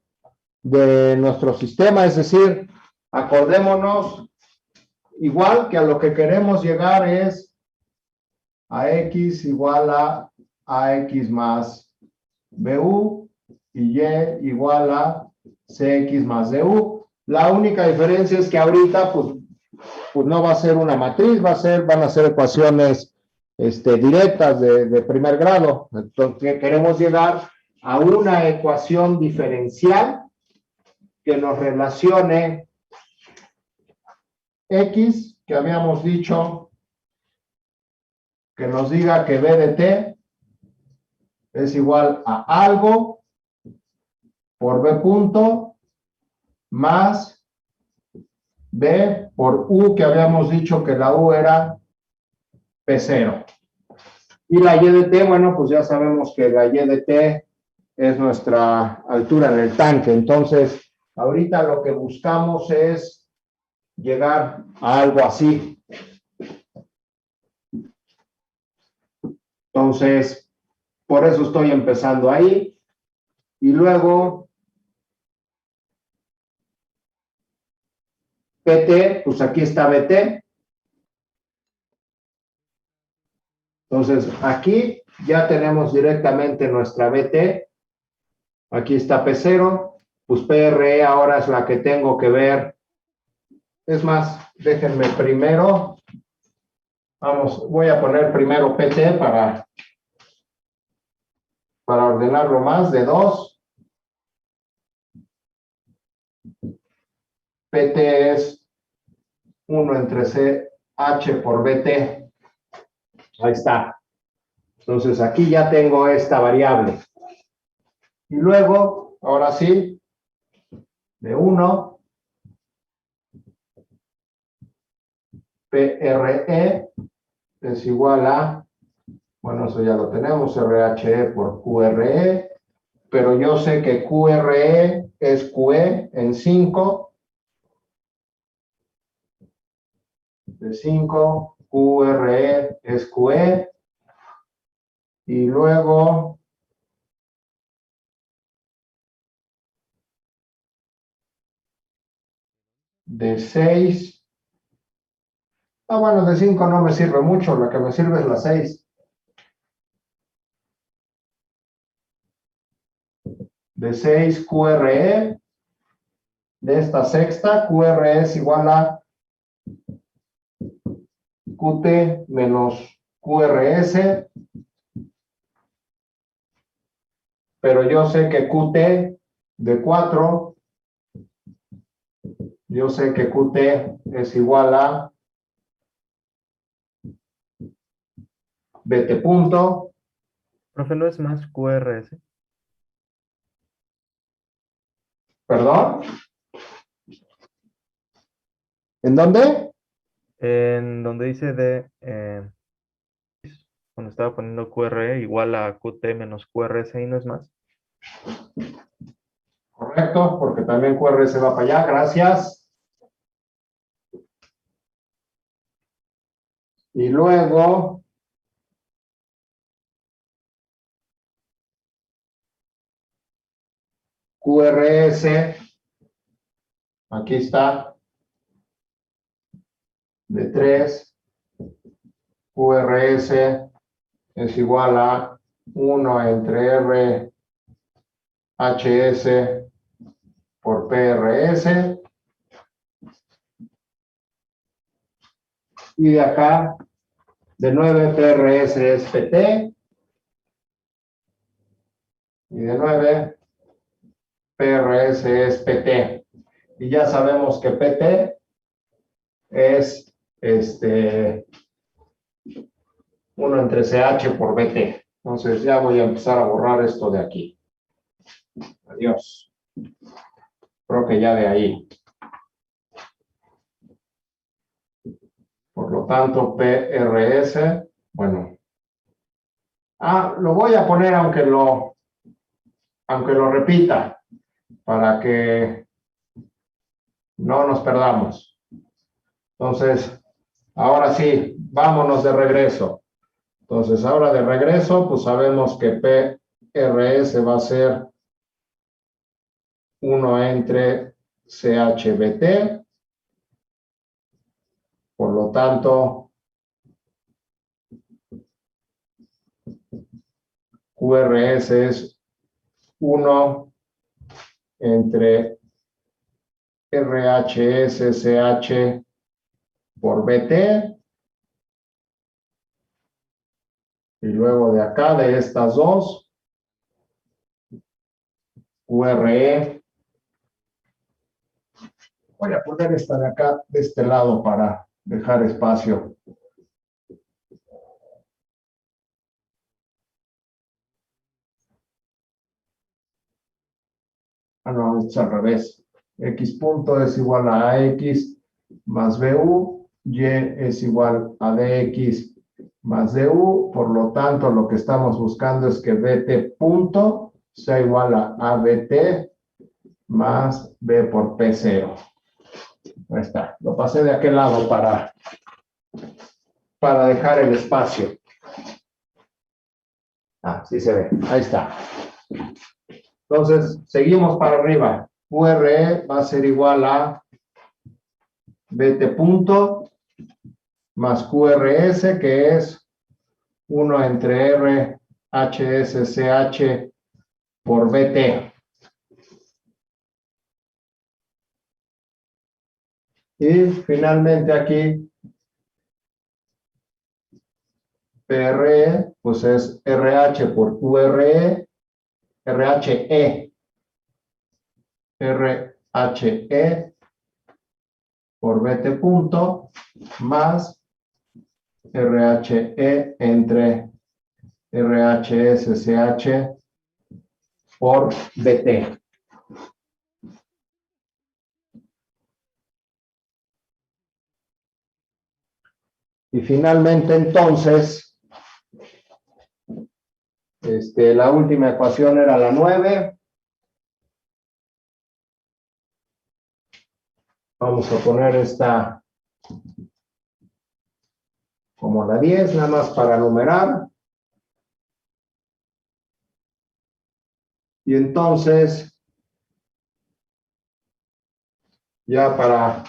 de nuestro sistema, es decir, acordémonos, igual que a lo que queremos llegar es a X igual a AX más BU y Y igual a CX más DU. La única diferencia es que ahorita, pues no va a ser una matriz, van a ser ecuaciones directas de primer grado. Entonces, queremos llegar a una ecuación diferencial que nos relacione X, que habíamos dicho, que nos diga que B de T es igual a algo por B punto más B por U, que habíamos dicho que la U era P0. Y la Y de T, bueno, pues ya sabemos que la Y de T es nuestra altura en el tanque. Entonces, ahorita lo que buscamos es llegar a algo así. Entonces, por eso estoy empezando ahí. Y luego, PT, pues aquí está BT. Entonces, aquí ya tenemos directamente nuestra BT. Aquí está P0. Pues PRE ahora es la que tengo que ver. Es más, déjenme primero. Voy a poner primero PT para ordenarlo más, de 2. PT es 1 entre CH por BT. Ahí está. Entonces aquí ya tengo esta variable. Y luego, ahora sí, de 1, PRE es igual a, bueno, eso ya lo tenemos, RHE por QRE, pero yo sé que QRE es QE en 5, de 5, QRE es QE, y luego de 6, bueno, de 5 no me sirve mucho, la que me sirve es la 6. De 6 QRE, de esta sexta, QRE es igual a QT menos QRS, pero yo sé que QT de 4, yo sé que QT es igual a BT punto. Profe, ¿no es más QRS? ¿Perdón? ¿En dónde? En donde dice cuando estaba poniendo QRE igual a QT menos QRS, ¿y no es más? Correcto, porque también QRS va para allá, gracias. Y luego, QRS, aquí está, de 3, QRS es igual a 1 entre RHS por PRS. Y de acá, de 9, PRS es PT. Y de 9, PRS es PT. Y ya sabemos que PT es 1 entre CH por BT. Entonces ya voy a empezar a borrar esto de aquí. Adiós. Creo que ya de ahí. Por lo tanto, PRS, bueno. Lo voy a poner aunque lo repita, para que no nos perdamos. Entonces, ahora sí, vámonos de regreso. Entonces, ahora de regreso, pues sabemos que PRS va a ser 1 entre CHBT. lo tanto, QRS es 1 entre RHSCH por BT. Y luego de acá, de estas dos, QRE. Voy a poner esta de acá, de este lado, para dejar espacio. Ah, no, esto es al revés. X punto es igual a AX más BU. Y es igual a DX más DU. Por lo tanto, lo que estamos buscando es que BT punto sea igual a ABT más B por P0. Ahí está. Lo pasé de aquel lado para dejar el espacio. Ah, sí se ve. Ahí está. Entonces, seguimos para arriba. QRE va a ser igual a BT punto más QRS, que es 1 entre RHSCH por BT. Y finalmente aquí, PRE, pues es RH por QRE, RHE por BT punto más RHE entre RHSCH por BT. Y finalmente, entonces, la última ecuación era la 9. Vamos a poner esta como la 10, nada más para numerar. Y entonces, ya para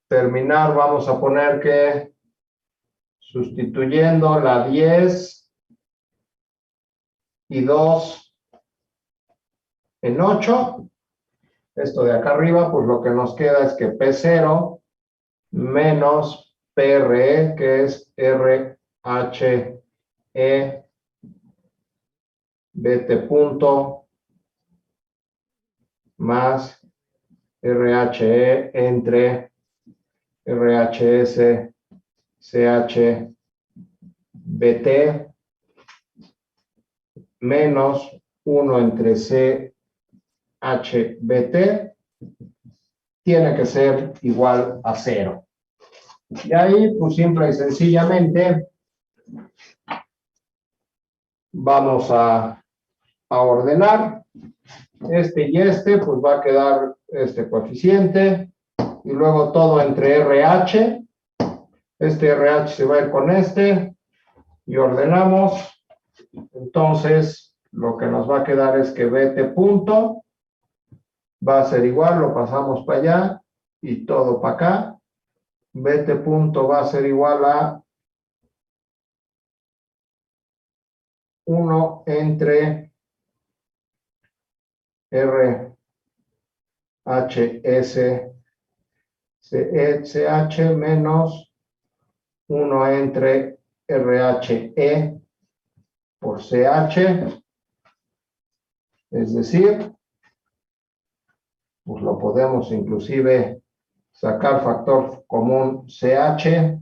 terminar, vamos a poner que sustituyendo la 10 y 2 en 8, esto de acá arriba, pues lo que nos queda es que P0 menos PRE, que es RHE BT punto más RHE entre RHS CH BT menos 1 entre CH BT tiene que ser igual a 0. Y ahí, pues simple y sencillamente, vamos a ordenar. Este y este, pues va a quedar este coeficiente. Y luego todo entre RH. Este RH se va a ir con este. Y ordenamos. Entonces, lo que nos va a quedar es que BT punto va a ser igual, lo pasamos para allá y todo para acá. BT punto va a ser igual a 1 entre RHSCH menos 1 entre RHE por CH. Es decir, pues lo podemos inclusive sacar factor común CH.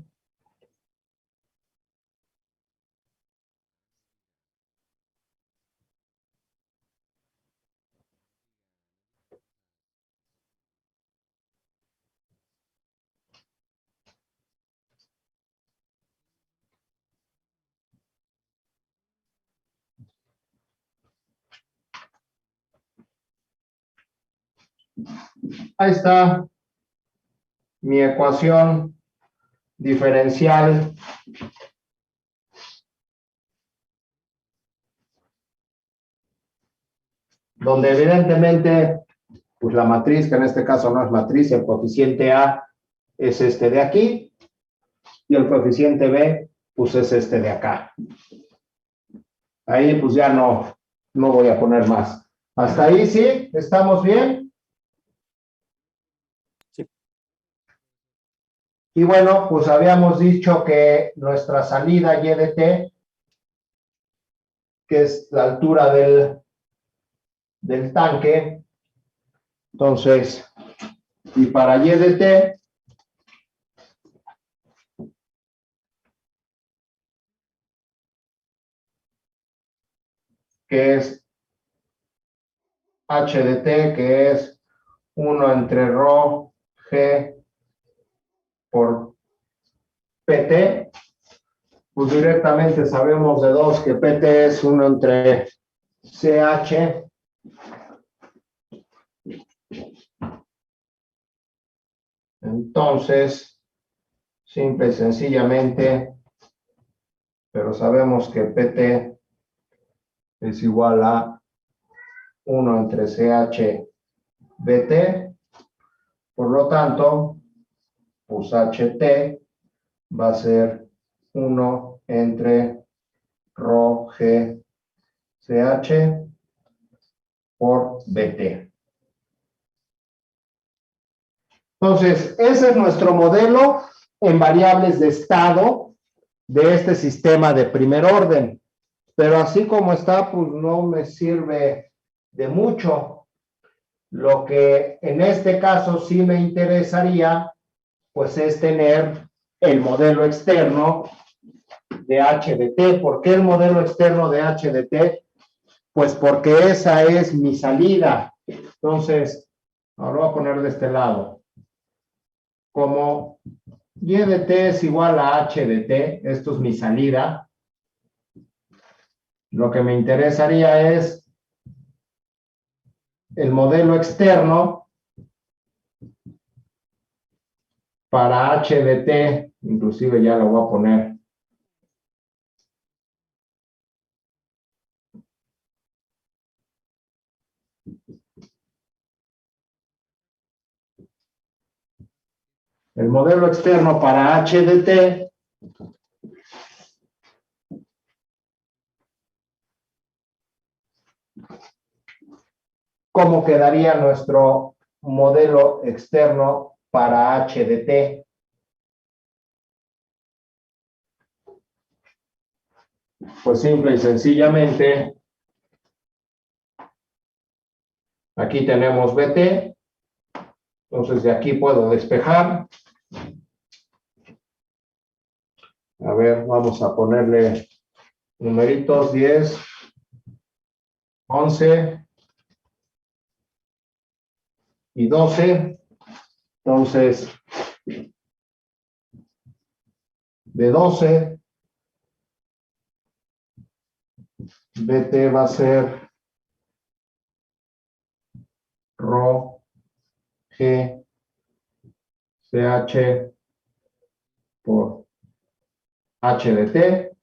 Ahí está mi ecuación diferencial donde evidentemente pues la matriz, que en este caso no es matriz, el coeficiente A es este de aquí, y el coeficiente B, pues es este de acá. Ahí pues ya no voy a poner más. ¿Hasta ahí sí? ¿Estamos bien? Sí. Y bueno, pues habíamos dicho que nuestra salida y de t, que es la altura del tanque, entonces, y para y de t, que es h de t, que es 1 entre rho g por pt, pues directamente sabemos de 2 que pt es 1 entre ch. Entonces, simple y sencillamente, pero sabemos que pt es igual a 1 entre ch bt, por lo tanto, pues ht va a ser 1 entre rho g ch por bt. Entonces, ese es nuestro modelo en variables de estado de este sistema de primer orden. Pero así como está, pues no me sirve de mucho. Lo que en este caso sí me interesaría, pues es tener el modelo externo de h de t. ¿Por qué el modelo externo de h de t? Pues porque esa es mi salida. Entonces, ahora voy a poner de este lado. Como y de t es igual a h de t, esto es mi salida, lo que me interesaría es el modelo externo para h de t, inclusive ya lo voy a poner. El modelo externo para h de t ¿cómo quedaría nuestro modelo externo para h de t? Pues simple y sencillamente, aquí tenemos bt, entonces de aquí puedo despejar. A ver, vamos a ponerle numeritos 10, 11 y 12. Entonces, de 12, bt va a ser rho g ch por h de t.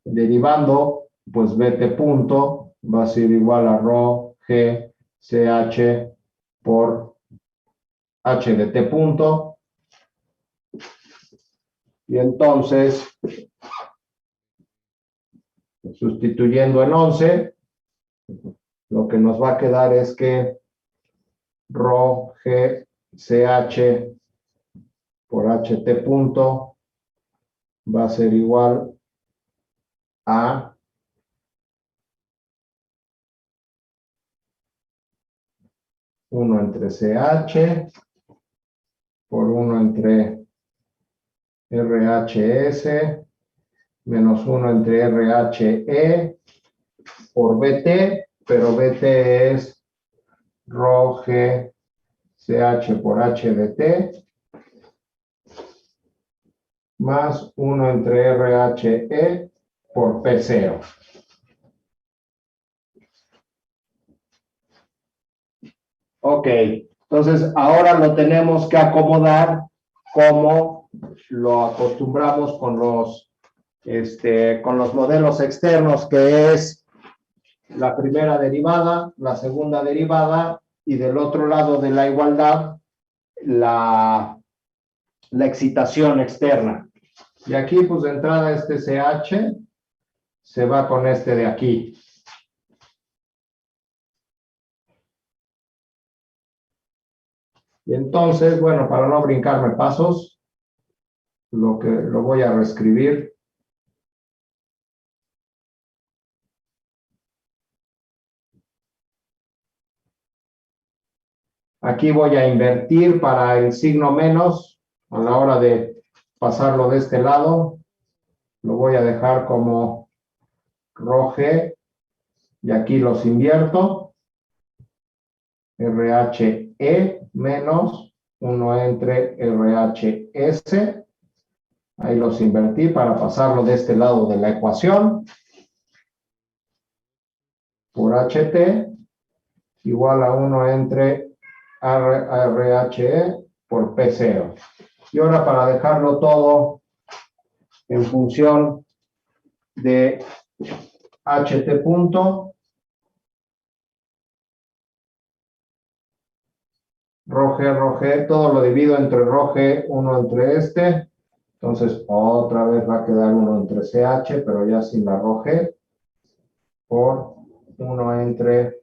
Derivando, pues bt punto va a ser igual a rho g ch por h de t punto. Y entonces, sustituyendo el 11, lo que nos va a quedar es que rho g ch por ht punto va a ser igual a 1 entre ch por 1 entre RHS menos 1 entre RHE por BT, pero BT es rho G CH por H de T más 1 entre RHE por P0. Ok, entonces ahora lo tenemos que acomodar como lo acostumbramos con los con los modelos externos, que es la primera derivada, la segunda derivada, y del otro lado de la igualdad, la excitación externa. Y aquí, pues de entrada, este CH se va con este de aquí. Y entonces, bueno, para no brincarme pasos, lo voy a reescribir. Aquí voy a invertir para el signo menos a la hora de pasarlo de este lado. Lo voy a dejar como ρg y aquí los invierto. RHE menos 1 entre RHS. Ahí los invertí para pasarlo de este lado de la ecuación. Por HT igual a 1 entre RHE por P0. Y ahora, para dejarlo todo en función de HT punto, ρg, todo lo divido entre ρg, 1 entre este. Entonces, otra vez va a quedar 1 entre CH, pero ya sin la ρg, por 1 entre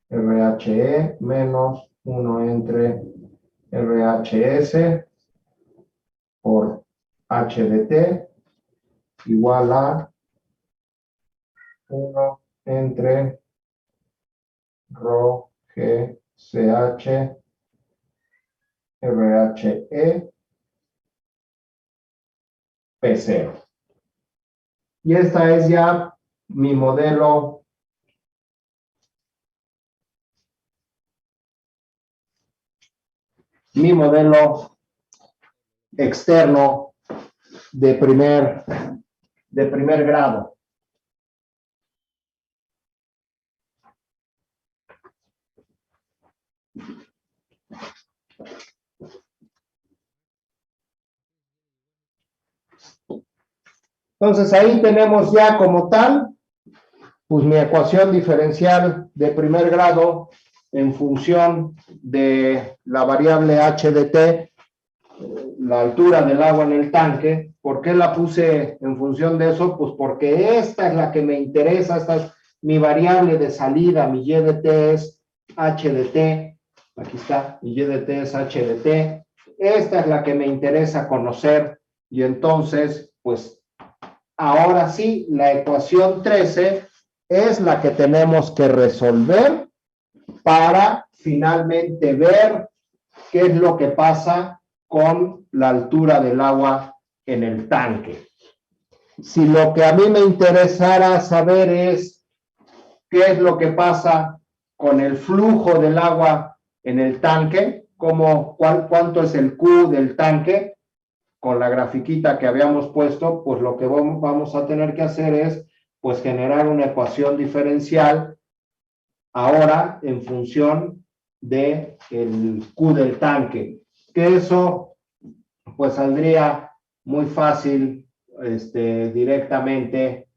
RHE menos 1 entre RHS por H de T igual a 1 entre ρ G CH RHE P0. Y esta es ya mi modelo externo de primer grado. Entonces ahí tenemos ya como tal, pues mi ecuación diferencial de primer grado en función de la variable h de t, la altura del agua en el tanque. ¿Por qué la puse en función de eso? Pues porque esta es la que me interesa, esta es mi variable de salida, mi y de t es h de t, aquí está, mi y de t es h de t, esta es la que me interesa conocer, y entonces, pues, ahora sí, la ecuación 13 es la que tenemos que resolver para finalmente ver qué es lo que pasa con la altura del agua en el tanque. Si lo que a mí me interesara saber es qué es lo que pasa con el flujo del agua en el tanque, cuánto es el Q del tanque, con la grafiquita que habíamos puesto, pues lo que vamos a tener que hacer es pues generar una ecuación diferencial ahora en función de el Q del tanque, que eso pues saldría muy fácil directamente.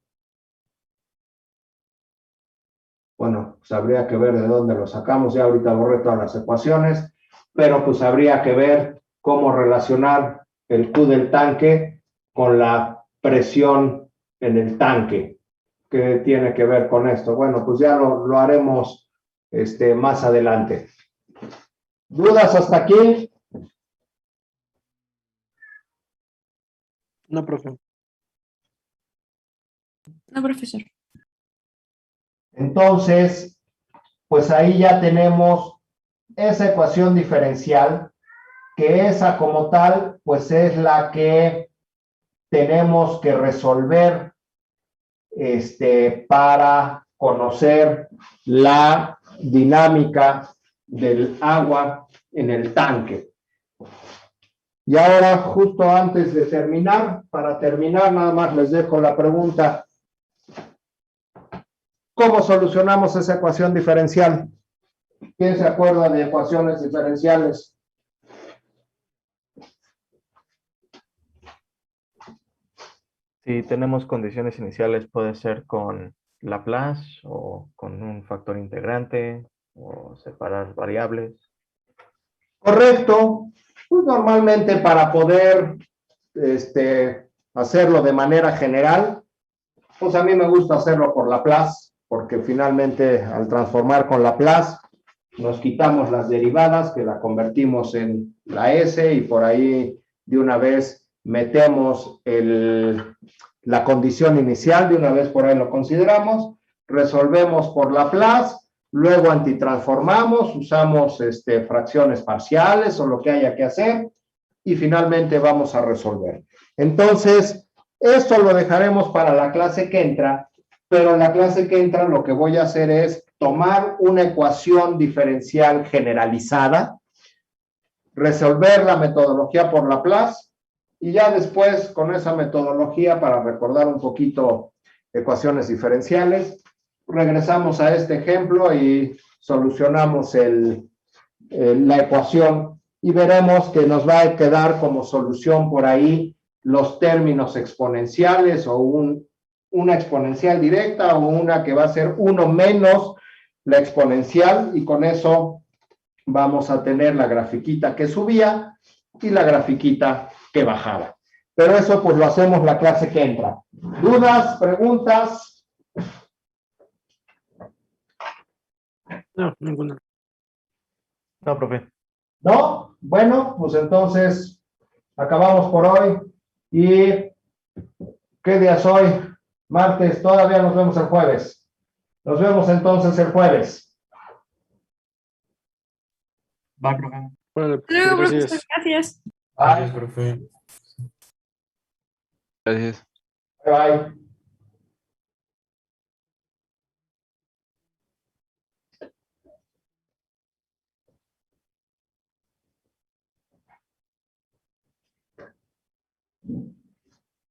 Bueno, pues habría que ver de dónde lo sacamos, ya ahorita borré todas las ecuaciones, pero pues habría que ver cómo relacionar el Q del tanque con la presión en el tanque. ¿Qué tiene que ver con esto? Bueno, pues ya lo haremos más adelante. ¿Dudas hasta aquí? No, profe. No, profesor. Entonces, pues ahí ya tenemos esa ecuación diferencial, que esa como tal, pues es la que tenemos que resolver para conocer la dinámica del agua en el tanque. Y ahora, justo antes de terminar, para terminar, nada más les dejo la pregunta: ¿cómo solucionamos esa ecuación diferencial? ¿Quién se acuerda de ecuaciones diferenciales? Si tenemos condiciones iniciales, puede ser con Laplace o con un factor integrante o separar variables. Correcto. Pues normalmente para poder hacerlo de manera general, pues a mí me gusta hacerlo por Laplace, porque finalmente al transformar con Laplace nos quitamos las derivadas, que la convertimos en la S, y por ahí de una vez metemos la condición inicial, de una vez por ahí lo consideramos, resolvemos por Laplace, luego antitransformamos, usamos fracciones parciales o lo que haya que hacer, y finalmente vamos a resolver. Entonces, esto lo dejaremos para la clase que entra, pero en la clase que entra lo que voy a hacer es tomar una ecuación diferencial generalizada, resolver la metodología por Laplace, y ya después con esa metodología, para recordar un poquito ecuaciones diferenciales, regresamos a este ejemplo y solucionamos la ecuación, y veremos que nos va a quedar como solución por ahí los términos exponenciales, o una exponencial directa, o una que va a ser 1 menos la exponencial, y con eso vamos a tener la grafiquita que subía y la grafiquita que bajaba. Pero eso pues lo hacemos la clase que entra. ¿Dudas? ¿Preguntas? No, ninguna. No, profe. ¿No? Bueno, pues entonces acabamos por hoy. ¿Y qué día es hoy? Martes. Todavía nos vemos el jueves. Nos vemos entonces el jueves. Va, profe. Bueno, Luego, profesor, gracias. gracias. Bye. Profe. Gracias. Bye.